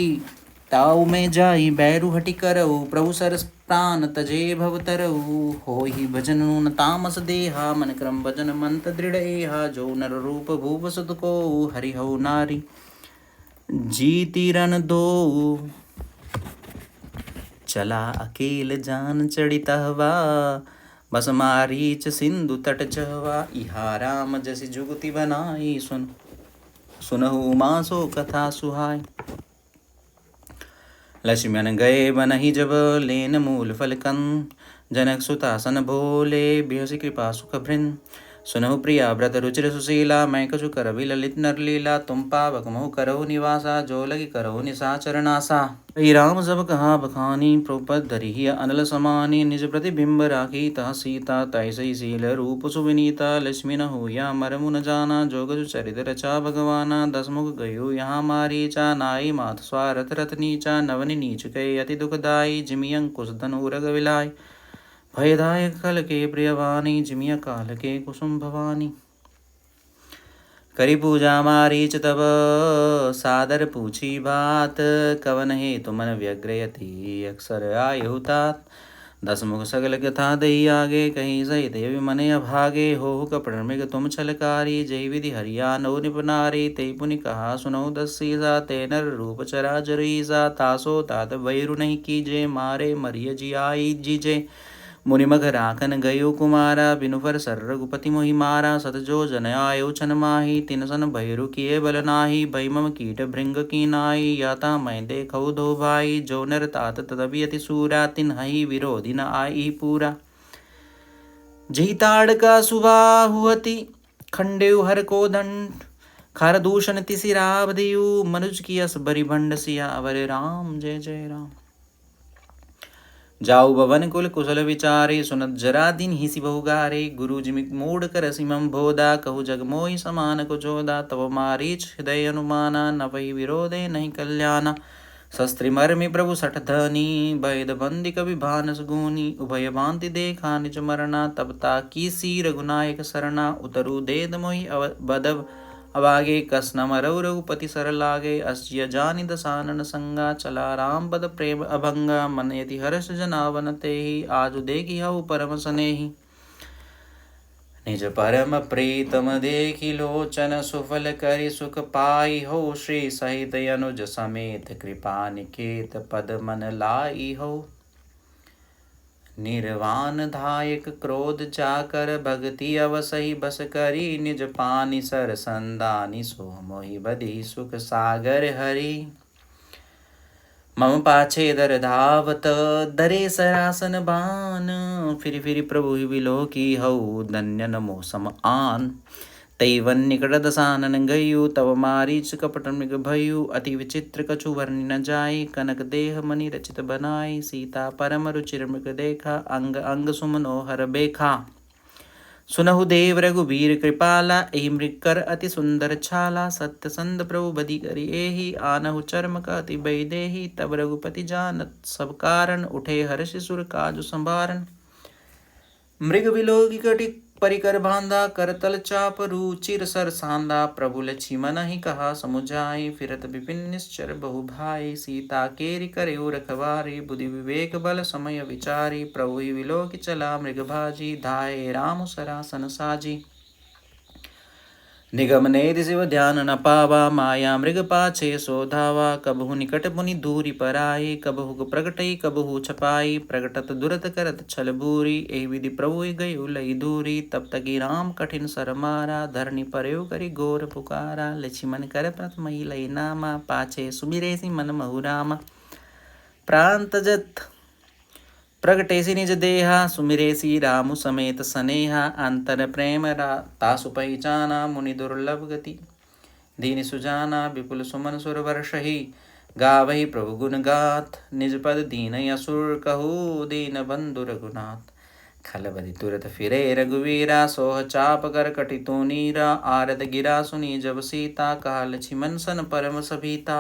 ताऊ में जाई बैरु हटि करऊ। प्रभु सरस प्राण तजे भव तरऊ। होहि भजन नून तामस देहा मन क्रम भजन मंत दृढ़ एहा। जो नर रूप भूप सुत को हरिहउ नारी जीति रन दो। चला अकेल जान चढ़ित हवा बस मारीच सिंधु तट जहवा। इहा राम जसि जुगति बनाई सुनहु मासो कथा सुहाय। लक्ष्मण गए बनहि जब लेन मूल फलकन। जनक सुतासन भोले बिहसि कृपा सुख भृन। सुनहु प्रिया व्रत रुचिर सुशीला मैं कछु करबि ललित नर लीला। तुम पावक मोह करहु निवासा जो लगी करहु निशाचर नासा। कही राम सब कहा बखानी प्रोपत धरिहि अनल समानी। निज प्रतिबिंब राखी तह सीता तैसई शील रूप सुविनीता। लक्ष्मी न होया मरमु न जाना जो कछु चरित रचा भगवाना। दस मुख गयो यहाँ मारीचा नाई मात स्वारथ रथ नीचा। नवनि नीच कहे अति दुखदाई जिमि अंकुश धनु रग विलाई। भयदायक खल के प्रियवाणी जिमिया काल के कुसुम भवानी। करी पूजा मारीच तब सादर पूछी बात। कवन हेतु मन व्यग्रयति अक्षर आयु तात। दस मुख सगल कथा दही आगे कहीं सही देवी मने अभागे। हो कपड़ मृग तुम छलकारी जय विधि हरिया नौ निपनारी। ते पुनि कहा सुनौ दस सीसा ते नर रूप चरा जरीसा। तासो तात वैरु नहीं कीजे मारे मरिय जी आई जीजे। मुनि मग राखन गयो कुमारा बिनु फर सर रघुपति मोहि मारा। सत जो जन आयो छन माही तिन सन भैरु किए बल नाही। भई मम कीट भृंग की नाई याता मैं देखौ दो भाई। जो नर तात तदपि अति सूरा तिन्हहि विरोधी न आई पूरा। जही ताड़का सुबाहुअति खंडेउ हर को दंड। खर दूषण तिसिराव दियु मनुज की अस बरि भंड। सियावर राम जय जय राम। जाऊ भवन कुल कुशल विचारे सुनत जरा दिन हिसी बहुगारे। गुरु जिमि मूड कर सिमम भोदा कहु जग मोहि समान को जोदा। तब मारीच हृदय अनुमाना न वही विरोधे नहीं कल्याणा। शस्त्री मर्मि प्रभु सठ धनी भयद बंदी कवि भानस गुनी। उभय भांति देखा निज मरना तब ताकी सी रघुनायक सरना। उतरु देद मोहि बदब अबागे कस न मरऊ रघुपति सर लागे। अस्य जानि दसानन संगा चला राम पद प्रेम अभंगा। मन यति हर्ष जनावन तेहि आजु देखी हऊ परम सनेहि। निज परम प्रीतम देखी लोचन सुफल करि सुख पाई हो। श्री सहित अनुज समेत कृपा निकेत पद मन लाई हो। निर्वाण धायक क्रोध जाकर भगति अवसहि बस करी। निज पानि सर संदानि सो मोहि बधि सुख सागर हरि। मम पाछे दर धावत दरे सरासन बान। फिर प्रभु विलो की हऊ धन्य नमो सम आन। तैवन निकट दसानन गयु तव मारीच कपट मृग भयु। अति विचित्र कछु वर्णि न जाई कनक देह मणि रचित बनाई। सीता परम रुचिर मृग देखा अंग अंग सुमनोहर बेखा। सुनहु देव रघुबीर कृपाला, एहि मृकर अति सुंदर छाला। सत्य संद प्रभु बदी करी एहि, आनहु चर्म कहति बैदेही। तब रघुपति जानत सब कारण, उठे हर्ष सुर काजु संभारन। मृग विलोकी कटि परिकर बांधा, करतल चाप रुचिर सर सांदा। प्रभु लक्ष्मण ही कहा समुझाई, फिरत विपिन निश्चर बहु भाई। सीता केरि करयो रखवारी, बुद्धि विवेक बल समय विचारी। प्रभु ही विलोकी चला मृग भाजी, धाये राम सरासन साजी। निगम नेति शिव ध्यान न पावा, माया मृग पाछे सो धावा। कबहु निकट मुनि दूरी पराई, कबहु प्रगटई कबहु छपाई। प्रगटत दुरत करत छल बूरी, एहि विधि प्रभु गयु लई दूरी। तब तकी राम कठिन सर मारा, धरणी परयो करि घोर पुकारा। लक्ष्मण कर प्रथम ही लई नामा, पाछे सुमिरेसी मन महु रामा। प्रांत जत प्रगटेसी निज देहा, सुमिरेसी रामु समेत सनेहा। अंतर प्रेम तासु पहिचाना, मुनि दुर्लभ गति दीन सुजाना। विपुल सुमन सुर वर्षहि, गावहि प्रभु गुण गाथ। निज पद दीन असुर, कहु दीन बंधु रघुनाथ। खलबदि तुरत फिरे रघुवीरा, सोह चाप कर कटितु नीरा। आरद गिरा सुनी जब सीता, कहा लक्ष्मण सन परम सभीता।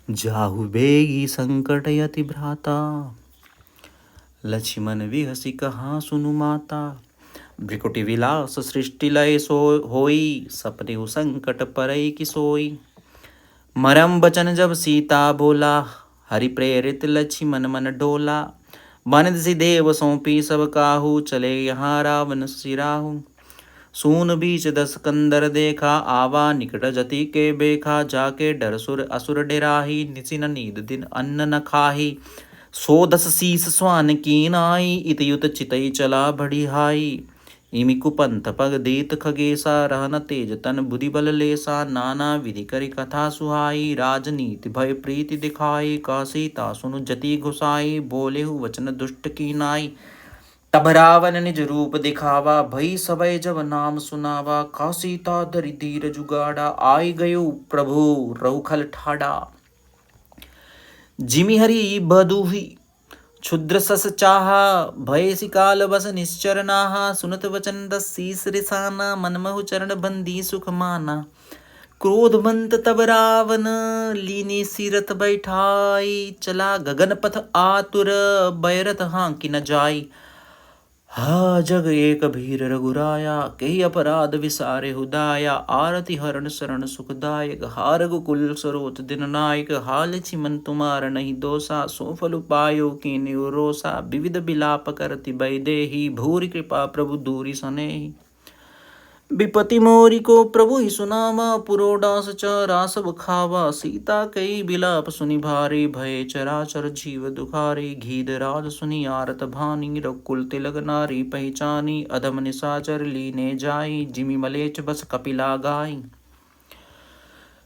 जाहु बेगी संकट यति भ्राता, लक्ष्मण विहसी कहा सुनु माता। भ्रिकुटि विलास सृष्टि लय सो होई, सपने संकट परई कि सोई। मरम बचन जब सीता बोला, हरि प्रेरित लक्ष्मण मन डोला। बनदसि देव सौंपी सब काहू, चले यहाँ रावण सिराहू। सून बीच दस कंदर देखा, आवा निकट जति के बेखा। जाके डर सुर असुर डेराही, निसिन नींद दिन अन्न न खाही। सो दस शीस स्वान कीन आई, इतयुत चितई चला बड़ी हाई। इमि कुपंथ पग देत खगेसा, रहन तेज तन बुद्धि बल लेसा। नाना विधि करि कथा सुहाई, राजनीति भय प्रीति दिखाई। का सीता सुनु जति घुसाई, बोलेहु वचन दुष्ट की नाई। तब रावण निज रूप दिखावा, भई सबय जब नाम सुनावा। का सीता धरि धीर जुगाड़ा, आई गयो प्रभु रहुखल ठाड़ा। जिमि हरि बधुहि क्षुद्र सस चाहा, भय सिकाल बस निश्चर नाहा। सुनत वचन दस शीस रिसाना, मन महु चरण बंदी सुख माना। क्रोधवंत तब रावण, लीनी सिरत बैठाई। चला गगन पथ आतुर, बैरत हांकि न जाई। हा जग एक भीर रघुराया, कही अपराध विसारे हुदाया। आरती हरण शरण सुखदायक, हा रघुकुल सरोत दिन नायक। हा लक्ष्मण तुम्हार नहीं दोषा, सो फल पायो कीन्यु रोषा। विविध बिलाप करति बैदेही, भूरि कृपा प्रभु दूरि सनेही। विपति मोरी को प्रभु ही सुनावा, पुरोडास चरा सब खावा। सीता कई बिलाप सुनि भारी, भय चराचर जीव दुखारी। घीद राज सुनि आरत भानी, रघुकुल तिलक नारी पहचानी। अधम निशाचर लीने जाई, जिमि मलेच्छ बस कपिला गाई।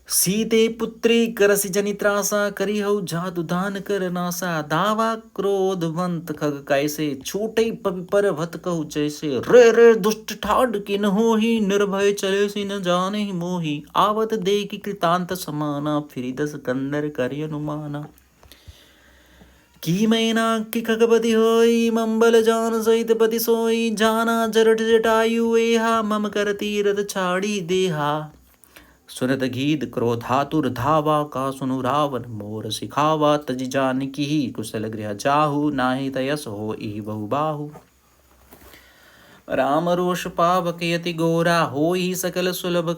सीते पुत्री करसि जनि त्रासा, करिहउ जादु दान कर नासा। दावा क्रोधवंत खग कैसे, छूटई पवि पर्वत कहु जैसे। रे रे दुष्ट ठाड किन होही, निर्भय चले सि न जाने मोही। आवत देखि कृतांत समाना, फिरि दस कंदर करि अनुमाना। की मैना की खगपति होई, मंबल जान सहित पति सोई। जाना जरठ जटायु एहा, मम कर तीरथ छाड़ी देहा। सुनत गीत क्रोधातुर धावा, का सुनु रावण मोर सिखावा। तजि जानकी ही कुशल गृह जाहु, नाहि तयस होई बहु बाहु। राम रोष पावक यति गोरा, होई सकल सुलभ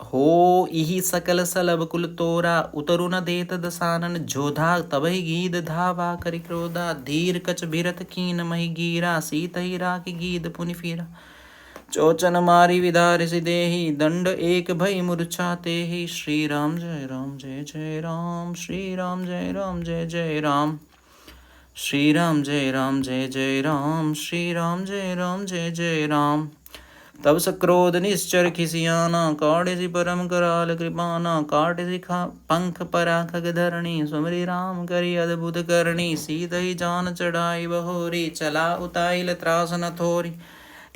होई सकल सलभ कुल तोरा। उतरु न देत दसानन जोधा, तबहि गीद धावा करि क्रोधा। धीर कछ भिरत कीन महि गीरा, सीतहि राखि गीद पुनि फिरा। चोचन मारी विदारिसि देहि, दंड एक भई मूर्छा तेहि। श्री राम जय राम जय जय राम, श्री राम जय राम जय जय राम। श्री राम जय राम जय जय राम, श्री राम जय राम जय जय राम। तब सक्रोध निश्चर खिसियाना, काढ़िसि परम कराल कृपाना। काढ़िसि पंख परा खग धरणी, सुमरि राम करि अद्भुत करणी। सीतहि जान चढ़ाई बहोरी, चला उताइल त्रास न थोरी।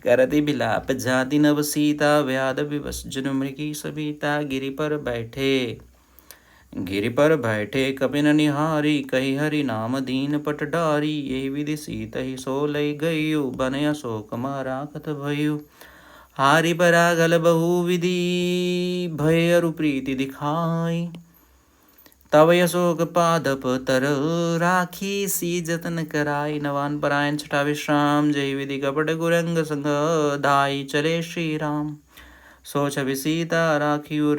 करति बिलाप जाति नव सीता, व्याध विवश जन मृगी सबिता। गिरि पर बैठे गिरि पर बैठे कपिन निहारी, कही हरि नाम दीन पट डारी। यही विधि सीत ही सो लई गयु, बन अशोक माराखत भयु। हारि परागल बहु विधि, भय अरु प्रीति दिखाई। तव अशोक पादप तर राखी, सी जतन कराई। नवान परायण छठा विश्राम, जय विधि कपट गुरंग संग धाई। चले श्री राम सो छवि सीता राखी उर,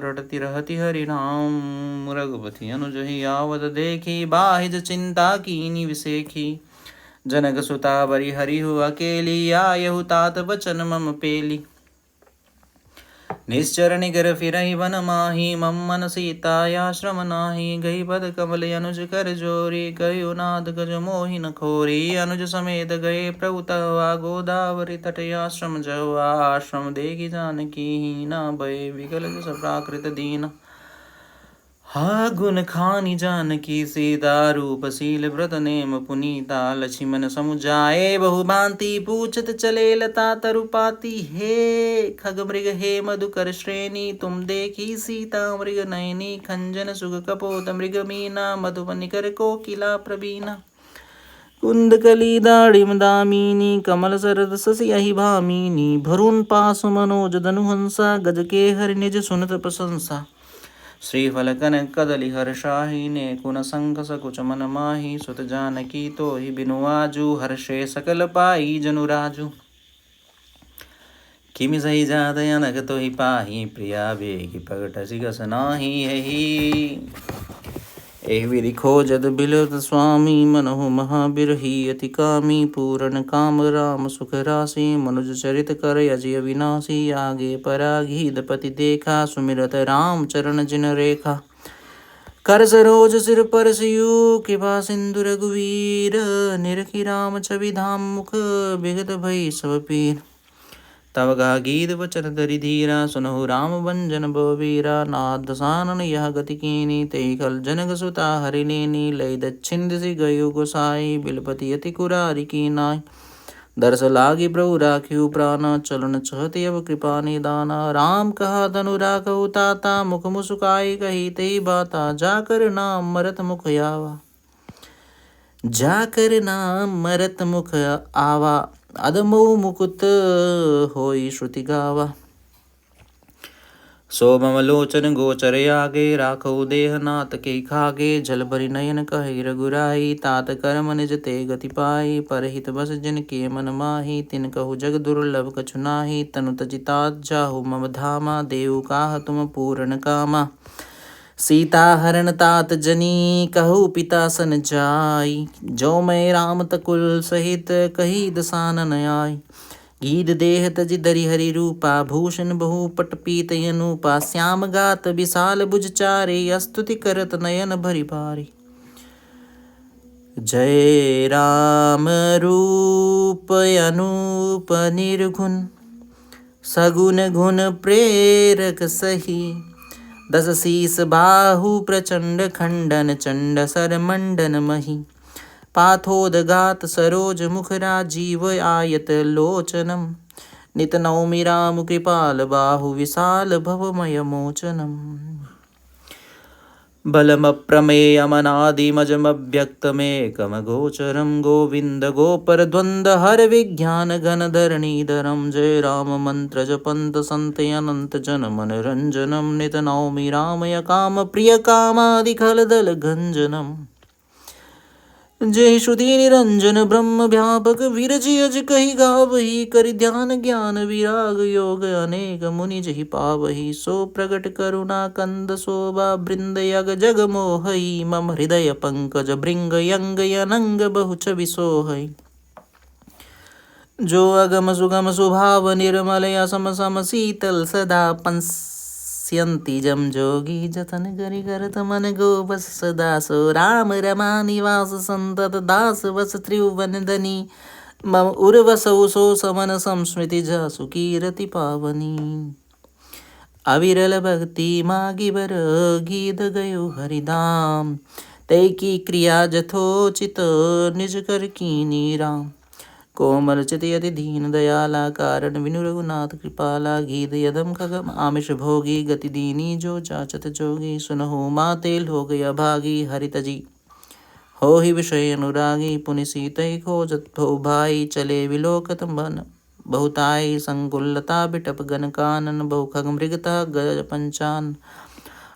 रटती रहती हरि नाम। रघुपति अनुजहि आवत देखी, बाहिज चिंता कीनी विसेखी। जनक सुता बरि हरिहु अकेली, आयहु तात बचन मम पेली। निश्चर निगर फिरहि वन माही, मम मन सीताया श्रम नाही। गई पद कमल अनुज कर जोरी, कयो नाद गज मोहि न खोरी। अनुज समेत गए प्रभु तवा, गोदावरी तट आश्रम जवा। आश्रम देखी जानकी हीना, भय विकल जस प्राकृत दीना। हा गुण खानी जानकी सीता, रूप शील व्रत नेम पुनीता। लक्ष्मण समुझाए बहु भांति, पूछत चले लता तरुपाती। हे खग मृग हे मधुकर श्रेणी, तुम देखी सीता मृग नयनी। खंजन सुग कपोत मृग मीना, मधुबनिकर कोकिला प्रवीणा। कुंदकली दाड़िम दामिनी, कमल सरद ससी अहि भामिनी। भरुन पास मनोज धनुहंसा, गज के हरि निज सुनत प्रशंसा। श्रीफल कनक कदली हर्षाहि, ने कुन संक सकुच मन माहि। सुत जानकी तोहि बिनु आजु, हर्षे सकल पाई जनु राजु। किमि सही जात अनक तोहि पाहि, प्रिया बेगी प्रगट सिगस नाही। एहि विधि खोजत बिलत स्वामी, मनहु महाबिरही अति कामी। पूरन काम राम सुख राशि, मनुज चरित कर अजय विनाशी। आगे पराघीद पति देखा, सुमिरत राम चरण जिन रेखा। कर सरोज सिर पर सियु, कृपा सिंधु रघुवीर। निरखि राम छवि धाम मुख, बिगत भई सब पीर। तब गा गीत वचन धरि धीरा, सुनहु राम भंजन बवीरा। नाथ दसानन यह गति कीनी, तेहि खल जनक सुता हरि लेनी। लय दक्षिण दिशि गयो गोसाई, बिलपति अति कुरारी कीनाई। दर्श लागी प्रभु राखियु प्राणा, चलन चहति अब कृपा निदाना। राम कहा तनु राखहु ताता, मुख मुस्काई कही तेहि बाता। जाकर नाम मरत मुख आवा, जाकर नाम मरत मुख आवा। अदमऊ मुकुत होई श्रुति गावा। सो मम लोचन गोचर आगे, राखहु देह नाथ के खागे। जल भरि नयन कहि रघुराई, तात कर्म निज ते गति पाई। परहित बस जिन के मन माही, तिन कहु जग दुर्लभ कछु नाही। तनु तजि तात जाहु मम धामा, देहु काह तुम पूरन कामा। सीता हरण तात जनी, कहु पिता सन जाई। जो मैं राम तकुल सहित, कही दसानन आई। गीध देह तजि धरि हरि रूपा, भूषण बहु पट पीत अनूपा। श्याम गात विशाल भुज चारे, स्तुति करत नयन भरि भारी। जय राम रूप अनूप निर्गुण, सगुन गुण प्रेरक सही। दस शीस बाहु प्रचंड, खंडन चंड सर मंडन मही। पाथोदगात सरोज मुख राजीव, आयत लोचनम। नित नौमि राम कृपाल बाहु, विशाल भवमय मोचनम। बलमप्रमेयमनादिमजमव्यक्तमेकम गोचरं। गोविंद गोपर द्वंद हर विज्ञान घन धरणीधरं। जय राम मंत्र जपंत संत अनंत जन मनरंजनम। नित नौमि रामय काम प्रिय कामादि खल दल गंजनम। जय श्रुति निरंजन ब्रह्म व्यापक, विरजि अज कहि गावही। करि ध्यान ज्ञान विराग योग, अनेक मुनि जहि पावही। सो प्रगट करुणा कंद शोभा, बृंद यग जग मोहई। मम हृदय पंकज भृंग यंग, अनंग बहु छवि सोहई। जो अगम सुगम स्वभाव, निर्मल असम सम शीतल सदा। पंस्यन्ति जम जोगी, जतन करि करत मन गोबस सदा। सो राम रमा निवास संतत, दास वस त्रिभुवन धनी। मम उर्वसौ सो समन संस्मृति, जासु कीरति पावनी। अविरल भक्ति मागी बर, गीत गयो हरिधाम। तै की क्रिया जथोचित, निज कर कीनी राम। कोमल चित यति दीन दयाला, कारण विनु रघुनाथ कृपाला। गीत यदम खगम आमिष भोगी, गति दीनी जो जाचत जोगी। सुनहु माते लोग अभागी, हरित जी हो ही विषय अनुरागी। पुनि सीतै खोजत भौ भाई, चले विलोकत मन बहुताई। संकुलता बिटप गन कानन, बहु खग मृगता गज पंचान।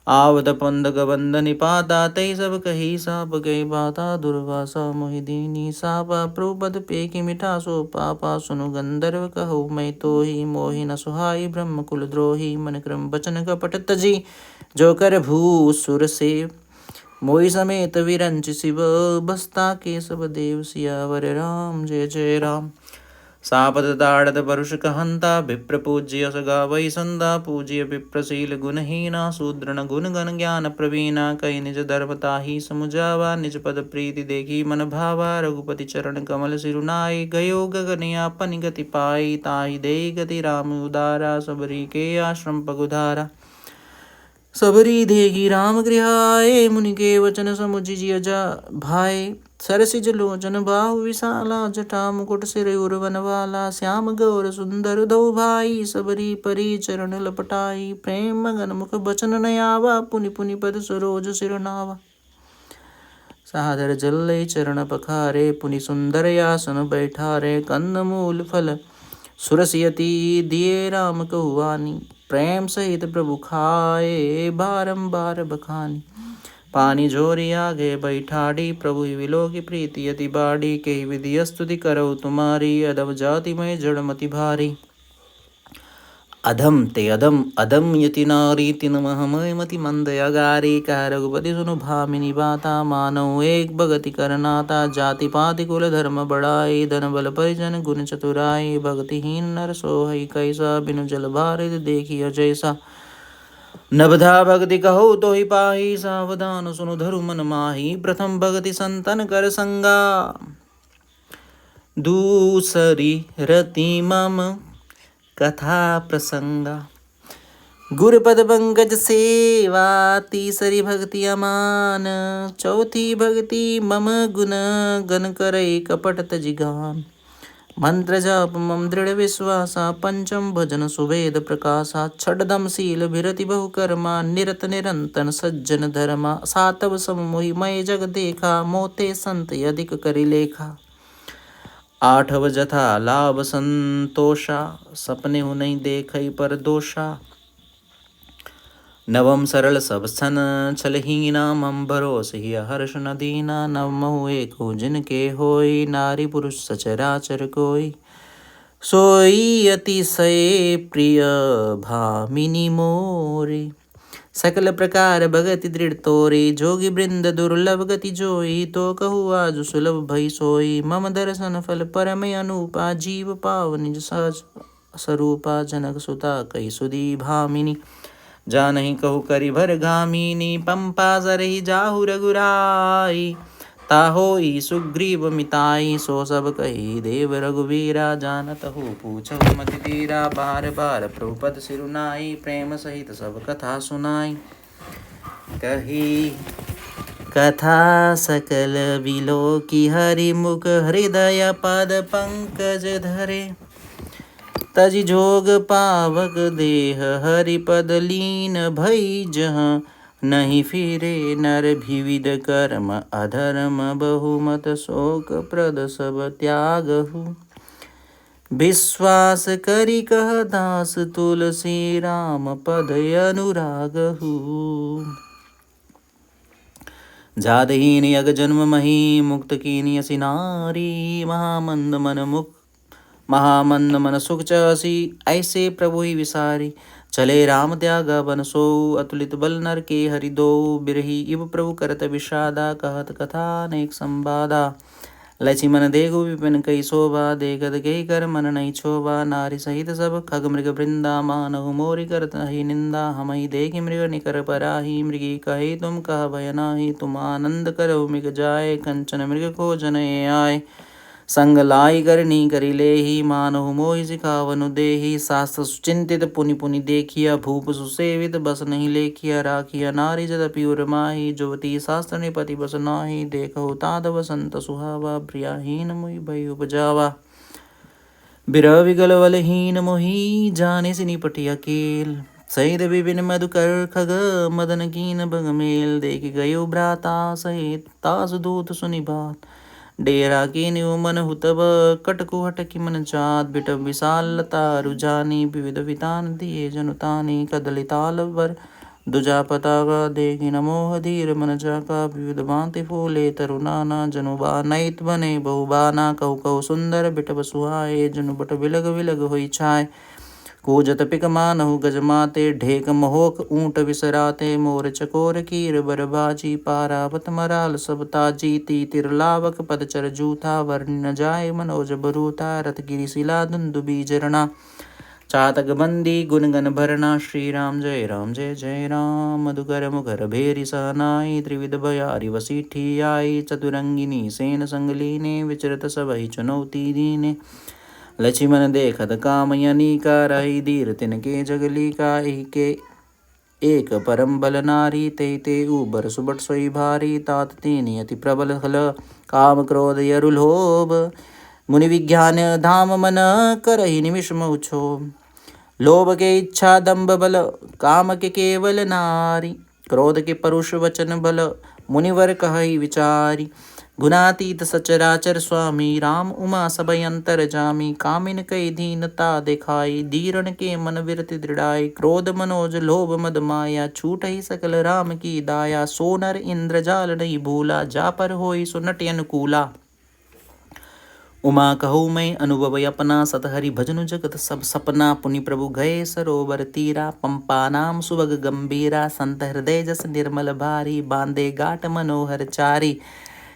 आवत पंदक बंद निपाता, तै सब कही साप गई बाता। दुर्वासा मोहि दीनी सापा, प्रभुपद पेखि मिठा सो पापा। सुनु गंधर्व कहु मैं तोहि, मोहि न सुहाई ब्रह्म कुल द्रोही। मन क्रम बचन कपट तजी, जो कर भू सुर सेव। मोहि समेत विरंच शिव, बसता केशव देव। सियावर राम जय जय राम। सापत ताड़त परुष कहंता, विप्र पूज्य सगावै संदा। पूज्य विप्रशील गुणहीना, शूद्र न गुण गण ज्ञान प्रवीणा। कई निज धर्म ताहि समुझावा, निज पद प्रीति देखी मन भावा। रघुपति चरण कमल सिरुनाई, गयो गगन आपन गति पाई। ताहि देहि गति राम उदारा, सबरी के आश्रम पगुधारा। सबरी देगी राम गृहाए, मुनि के वचन समुझ जिय भाई। सरसिज लोचन बाहु विशाला, जटा मुकुट सिर उर्वन वाला। श्याम गौर सुंदर दो भाई, सबरी परी चरण लपटाई। प्रेम मगन मुख बचन न आवा, पुनि पुनि पद सरोज सिर नावा। सादर जल्लै चरण पखारे, पुनि सुंदर आसन बैठारे। कंद मूल फल सुरसियति, दिए राम कहुआनी। प्रेम सहित प्रभु खाए, बारंबार बखानी। पानी झोरी आगे बैठाड़ी, प्रभु विलो की प्रीति अति बाड़ी। के विधि स्तुति करौ तुम्हारी, अधम जाति में जड़ मति भारी। अधम ते अधम अधम यति नारी, तिन महमय मति मंद अगारी। कह रघुपति सुनु भामिनी बाता, मानव एक भगति करनाता। जाति पाति कुल धर्म बढ़ाई, धन बल परिजन गुण चतुराई। भक्तिहीन नर सोहई कैसा, बिनु जल भारित देखिय जैसा। नबधा भक्ति कहो तो ही पाही, सावधान सुनु धरु मन माही। प्रथम भक्ति संतन कर संगा, दूसरी रति मम कथा प्रसंगा। गुरुपद पंकज सेवा, तीसरी भक्ति अमान। चौथी भक्ति मम गुण, गण करई कपट तजिगान। मंत्र जाप मम दृढ़ विश्वासा, पंचम भजन सुवेद प्रकाशा। छडदम शील भिरति बहु कर्मा, निरत निरंतन सज्जन धर्मा। सातव सम मोहि मय जग देखा, मोते संत अधिक करि लेखा। आठव जथा लाभ संतोषा, सपने हु नहीं देखई पर दोषा। नवम सरल सब सन छलहीना, मम भरोस ही हर्ष न दीना। नवमहु एको जिनके होई, नारी पुरुष सचराचर कोई। सोई अतिशय प्रिय भामिनी मोरी, सकल प्रकार भगति दृढ़ तोरी। जोगी वृंद दुर्लभ गति जोई, तो कहु आज सुलभ भई सोई। मम दर्शन फल परम अनुपा, जीव पाव निज सहज स्वरूपा। जनक सुता कही सुधी भामिनी, जा नहीं कहु करि भर गामिनी। पंपा सरहि जाहु रघुराई, ताहोई सुग्रीव मिताई। सो सब कही देव रघुवीरा, जानत हो पूछहु मति धीरा। बार बार प्रभुपद सिरुनाई, प्रेम सहित सब कथा सुनाई। कही कथा सकल बिलो की, हरि मुख हृदय पद पंकज धरे। तजि जोग पावक देह, हरिपद लीन भई जहाँ। नहीं फिरे नर विविध कर्म, अधर्म बहुमत शोक प्रद सब त्यागहु। विश्वास करि कह दास, तुलसी राम पद अनुरागहु। जादहीन यग जन्म मही, मुक्त कीनी असि नारी। महामंद मन सुख चसी, ऐसे प्रभु ही विसारी। चले राम त्यागा बन सो, अतुलित बल नर के हरि दो। बिरही इव प्रभु करत विषादा, कहत कथा अनेक संवादा। लक्ष्मण देखु विपिन कई शोभा, देखत कही कर मन नहीं छोभा। नारी सहित सब खग मृग वृंदा, मानहु मोरि करत ही निंदा। हमहि देखि मृग निकर पराही, मृगी कही तुम कह भय नाही। तुम आनंद करहु मृग जाय, कंचन मृग को जन आय। संग लाई करनी करि लेहि, मानहु मोहि सिखावनु देहि। शास्त्र सुचिंतित पुनि पुनि देखिया, भूप सुसेवित बस नहीं लेखिया। राखिया नारी जदपि उर माही, जुवती शास्त्र निपति बस नाही। देखहु तात बसंत सुहावा, प्रियाहीन मुहि भय उपजावा। बिरह विगल बलहीन मोही जाने से निपटी अकेल। सहित विपिन मधुकर खग मदन कीन बग मेल। देख गयो भ्राता सहित तासु दूत सुनि बात। डेरा की न्यू मन हुतब कटकु हटकी मन चात। बिटब विशाल लता रुजानी विविध वितान दिए जनुतानी। कदलिताल वर दुजा पताका देखी नमोह धीर मन चाका। विविध भांति फूले तरुनाना जनुबा नैत बने बहुबाना। कहु कहु सुंदर बिटब सुहाए जनु बट विलग विलग होई छाय। कूजत पिक मानहु गजमाते ढेक महोक ऊंट विसराते। मोर चकोर कीर बरबाजी पारावत मराल सब ताजी। तीतिर लावक पदचर जूथा वर्ण न जाय मनोज बरूथा। रथ गिरि शिला दुंदुबी जरना चातक बंदी गुणगन भरना। श्री राम जय जय राम। मधुकर मुखर भेरी सहनाई। त्रिविध भयारी वसीठी आई। चतुरंगिनी सेन संग लीने विचरत सबहि चुनौती दीने। लक्ष्मण देखत कामयनी का रही धीर तिनके जगली का। के एक परम बल नारी ते ते उबर सुबट सोई भारी। तात तीन अति प्रबल हल काम क्रोध यरु लोभ। मुनि विज्ञान धाम मन करहि निमिष मौछो। लोभ के इच्छा दंभ बल काम के केवल नारी। क्रोध के परुष वचन बल मुनिवर कहई विचारी। गुणातीत सचराचर स्वामी राम उमा सबय अंतर जामी। कामिन कई दीनता दिखाई धीरण के मन विरति दृढ़ाई। क्रोध मनोज लोभ मद माया छूटहि सकल राम की दाया। सोनर इंद्र जाल नहीं भूला जा पर होई सुनट अनुकूला। उमा कहू मैं अनुभव अपना सतहरि भजनु जगत सब सपना। पुनि प्रभु गए सरोवर तीरा पंपा नाम सुबग गंभीरा। संत हृदय जस निर्मल भारी बांधे गाट मनोहर चारी।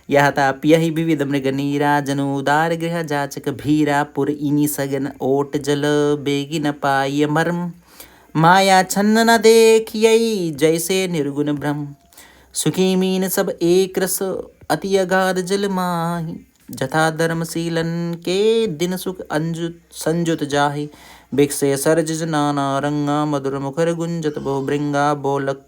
यह ताप यही विविध मृग नीरा जनु उदार गृह जाचक भीरा। पुर इनी सगन ओट जल बेगी न पाय मर्म। माया छन्न न देखियई जैसे निर्गुण ब्रह्म। सुखी मीन सब एक रस अति अगाध जल माही। जथा धर्मशीलन के दिन सुख अंजुत संजुत जाहि। भिक्षे सरज नाना रंगा मधुर मुखर गुंजत बहु भृंगा। बोलक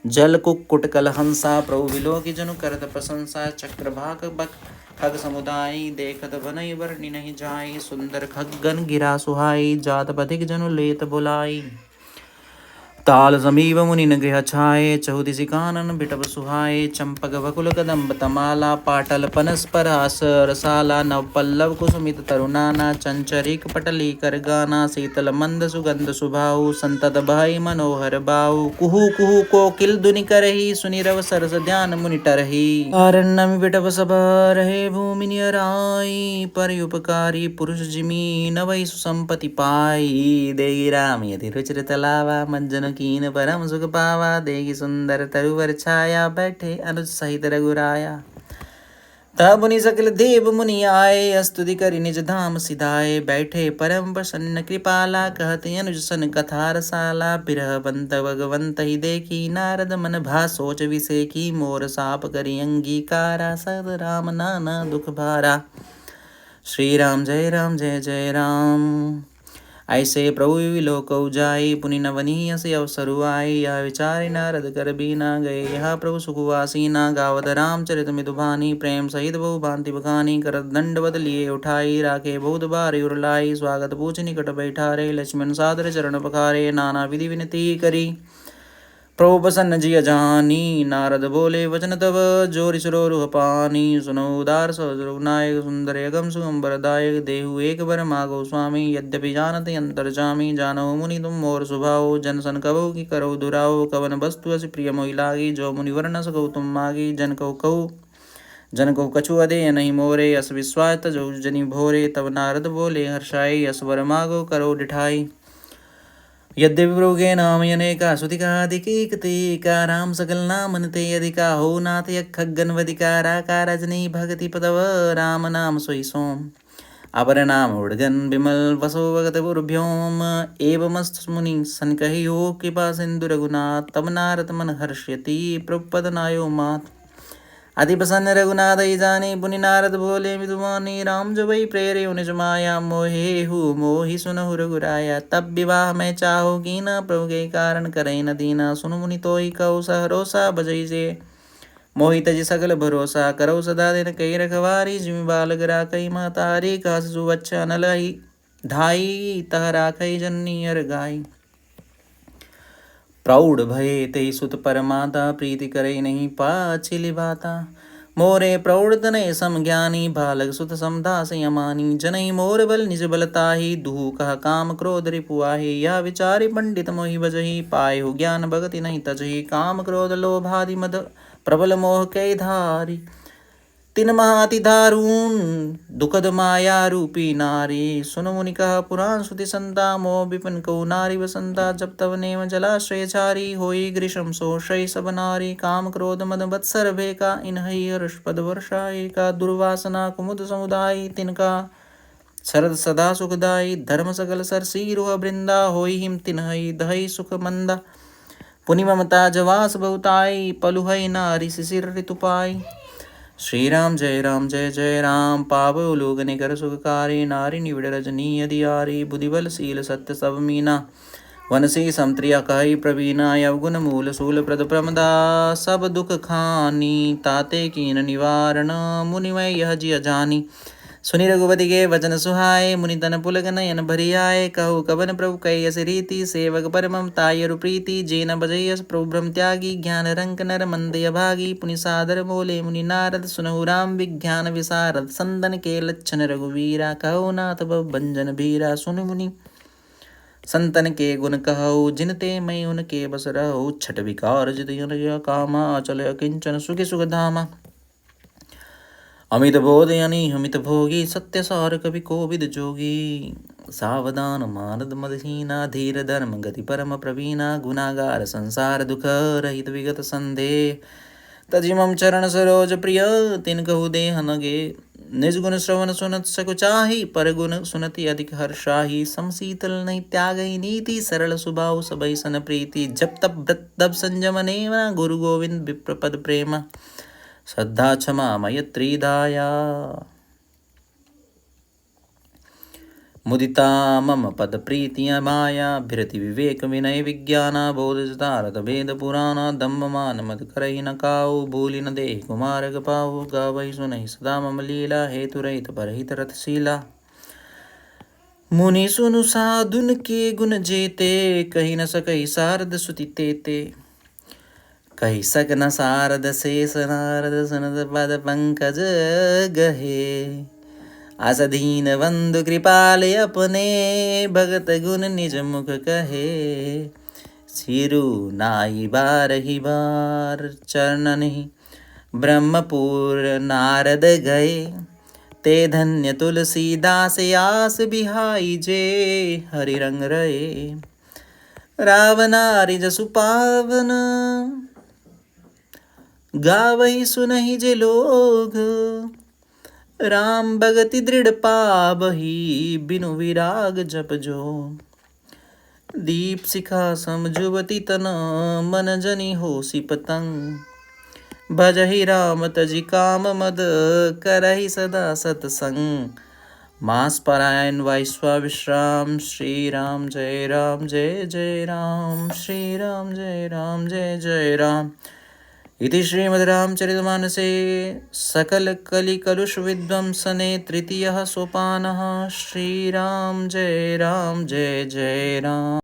जल कुक्कुट कल हंसा प्रभु विलो की जनु करत प्रशंसा। चक्र भाग बक खग समुदाय देखत बनई वर्णि नहीं जाई। सुंदर खगन गिरा सुहाई जात पथिक जनु लेत बुलाई। ताल समीप मुनि न गृह छाये चहुदिशि कानन बिटप सुहाये। चंपक बकुल कदम्ब तमाला पाटल पनस परास रसाला। नव पल्लव कुसुमित तरुनाना चंचरिक पटली कर गाना। शीतल मंद सुगंध सुभाऊ संतत भय मनोहर बाऊ। कुहू कुहू कोकिल धुनि करही सुनि रव सरस ध्यान मुनि टरही। आरण्यमि बिटप सब रहे भूमि नियराई। पर उपकारी पुरुष जिमी नवै सुसंपति पाई। देगी राम यदि रुचिर तलावा मंजन कीन परम सुख पावा। देगी सुंदर तरुवर छाया बैठे अनुज सहित रघुराया। तब मुनि सकल देव मुनि आए स्तुति करि निज धाम सिधाए। बैठे परम प्रसन्न कृपाला कहते अनुज सन कथा रसाला। बिरह बंत भगवंत ही देखी नारद मन भा सोच विसेखी। मोर साप करि अंगीकारा सद राम नाना दुख भारा। श्री राम जय जय राम। ऐसे प्रभु विलोक जाई पुनि नवनी से अवसर आई। यह विचारि नारद कर बीना गए यहाँ प्रभु सुखवासीना। गावत रामचरित मितुभानी प्रेम सहित बहु भांति बखानी। करत दंडवत लिए उठाई राखे बहुत बार उरलाई। स्वागत पूछ निकट बैठारे लक्ष्मण सादर चरण पखारे। नाना विधि विनती करी प्रभु प्रसन्न जिय जानी। नारद बोले वचन तब जोरि सरोरुह पानी। सुनो उदार सहज रघुनायक सुंदर अगम सुगम वरदायक। देहु एक बर मागो स्वामी यद्यपि जानत अंतर जामी। जानहु मुनि तुम मोर स्वभाव जन सन कबहु की करहु दुराओ। कवन वस्तु अस प्रिय मोहि लागी जो मुनि वर न सकहु तुम मागी। जन कहु कछु अधेय नहीं मोरे। अस विश्वास तजहु जनि भोरे। तब नारद बोले हर्षाई अस वर मागो करो डिठाई। यद्यपि प्रभु के नाम अनेका सुतिका अधिका। राम सकल नामन ते अधिका हो नाथ खगन वदिका। राका रजनी भगति पदव राम नाम सोई सोम। अपर नाम उड़गन विमल वसो भगत पुरभ्योम। एवमस्त मुनि सन कही हो कृपा सिंधु रघुनाथ। तब नारद मन हर्ष्यति प्रभु पद नायो मात। अति प्रसन्न रघुनाथ ही जाने पुनि नारद बोले मितुमानी। राम जो वही प्रेरे निज माया। मोहे हु मोहि सुनहु रघुराया। तब विवाह मैं चाहो की न प्रभु के कारण करई न दीना। सुन मुनि तो ही कहु सहरोसा बजई से। मोहि तज सकल भरोसा करौ सदा दिन कई रखवारी। जिमि बालक राखई महतारी। कह शिशु बच्चा न लही धाई तह राखै जननी अर गाई। प्रौढ़ भये ते सुत परमाता, प्रीति करे नहीं पाछिली बाता। मोरे प्रौढ़ तनय सम ज्ञानी, बालक सुत समदास यमानी। जनई मोर बल निज बलताही, दुहु कह काम क्रोध रिपुआही। यह विचारी पंडित मोहि बजही, पाए हो ज्ञान भगति नहीं तजही। काम क्रोध लोभादि मद प्रबल मोह कै धारी, तिन महाति दारुण दुखद माया रूपी नारी। सुन मुनि कह पुराण श्रुति संता, मोह विपिन को नारी बसंता। जब तब नेम जलाश्रय चारी, होई ग्रीष्म शोषय सब नारी। काम क्रोध मद बत्सर भेका, इन्हई हर्षपद वर्षा एका। दुर्वासना कुमुद समुदाय, तिनका शरद सदा सुखदाई। धर्म सकल सरसी रुह वृंदा, होई हिम तिन्हई दहई सुख मंदा। पुनि ममता जवास बहुताई, पलुहई नारी शिशिर ऋतु पाई। श्री राम जय राम पावो लोग निकर सुखकारी। नारी निविड़ रजनी अधियारी, बुद्धिबल शील सत्य सब मीना। वनसी समत्रिया कही प्रवीणा, अवगुण मूल शूल प्रद प्रमदा। सब दुख खानी ताते कीन निवारण, मुनिमय यह जिय जानी। सुनि रघुपति के वचन सुहाए, मुनि तन पुलक नयन भरि आए। कहु कवन प्रभु कैयस रीति, सेवक पर ममता यरु प्रीति। जे न बजयस प्रभु ब्रह्म त्यागी, ज्ञान रंक नर मंदय भागी। पुनि सादर बोले मुनि नारद, सुनहु राम विज्ञान विसारद। संतन के लक्षण रघुवीरा, कहु नाथ भंजन भीरा। सुन मुनि संतन के गुण कहु, जिनते मैं उनके बस रहु। छठ विकार जित कामा, चल किंचन सुखि सुख धामा। अमित बोध यानी अमित भोगी, सत्य सार कवि कोविद जोगी। सावधान मानद मदहीना, धीर धर्म गति परम प्रवीणा। गुनागार संसार दुख रहित विगत संदेह, तजिमम चरण सरोज प्रिय। तिन कहु देह नगे, निज गुण श्रवण सुनत सकु चाही। पर गुण सुनति अधिक हर्षाही, समशीतल नहीं त्यागई नीति। सरल सुभाव सबई सन प्रीति, जप तप व्रत तप संयम नेमा। गुरु गोविंद विप्र पद प्रेमा, श्रद्धा क्षमा मैत्री दाया। मुदिता मम पद प्रीतिया माया, भिरति विवेक विनय विज्ञाना। बोध रत भेद पुराना, दम्भ मान मद करहि न काऊ। भूलि न देहि कुमार पाऊ, गावहि सुनहि सदा मम लीला। हेतु रहित परहित रथशीला, मुनि सुनु साधुन के गुण जेते। कहि न सकहि सारद सुति तेते, कही सक न सारद शेष नारद। सुनत पद पंकज गहे, अस दीन बंधु कृपाल अपने। भगत गुण निज मुख कहे, सिरु नाई बारहि बार। चरणहि ब्रह्मपुर नारद गए, ते धन्य तुलसीदास आस बिहाई। जे हरि रंग रहे, रावनारि जसु पावन। गावहि सुनहि जे लोग, राम भगति दृढ़ पावहि। बिनु विराग जप जो, दीप शिखा सम जुवति तन। मन जनि होसी पतंग, भजहि राम तजि काम मद। करहि सदा सतसंग, मास परायण वाईश्वा विश्राम। श्री राम जय राम श्री राम जय जय राम। इति श्रीमद्रामचरितमानसे सकल कलि कलुष विध्वंसने तृतीयः सोपानः। श्रीराम जय जय राम।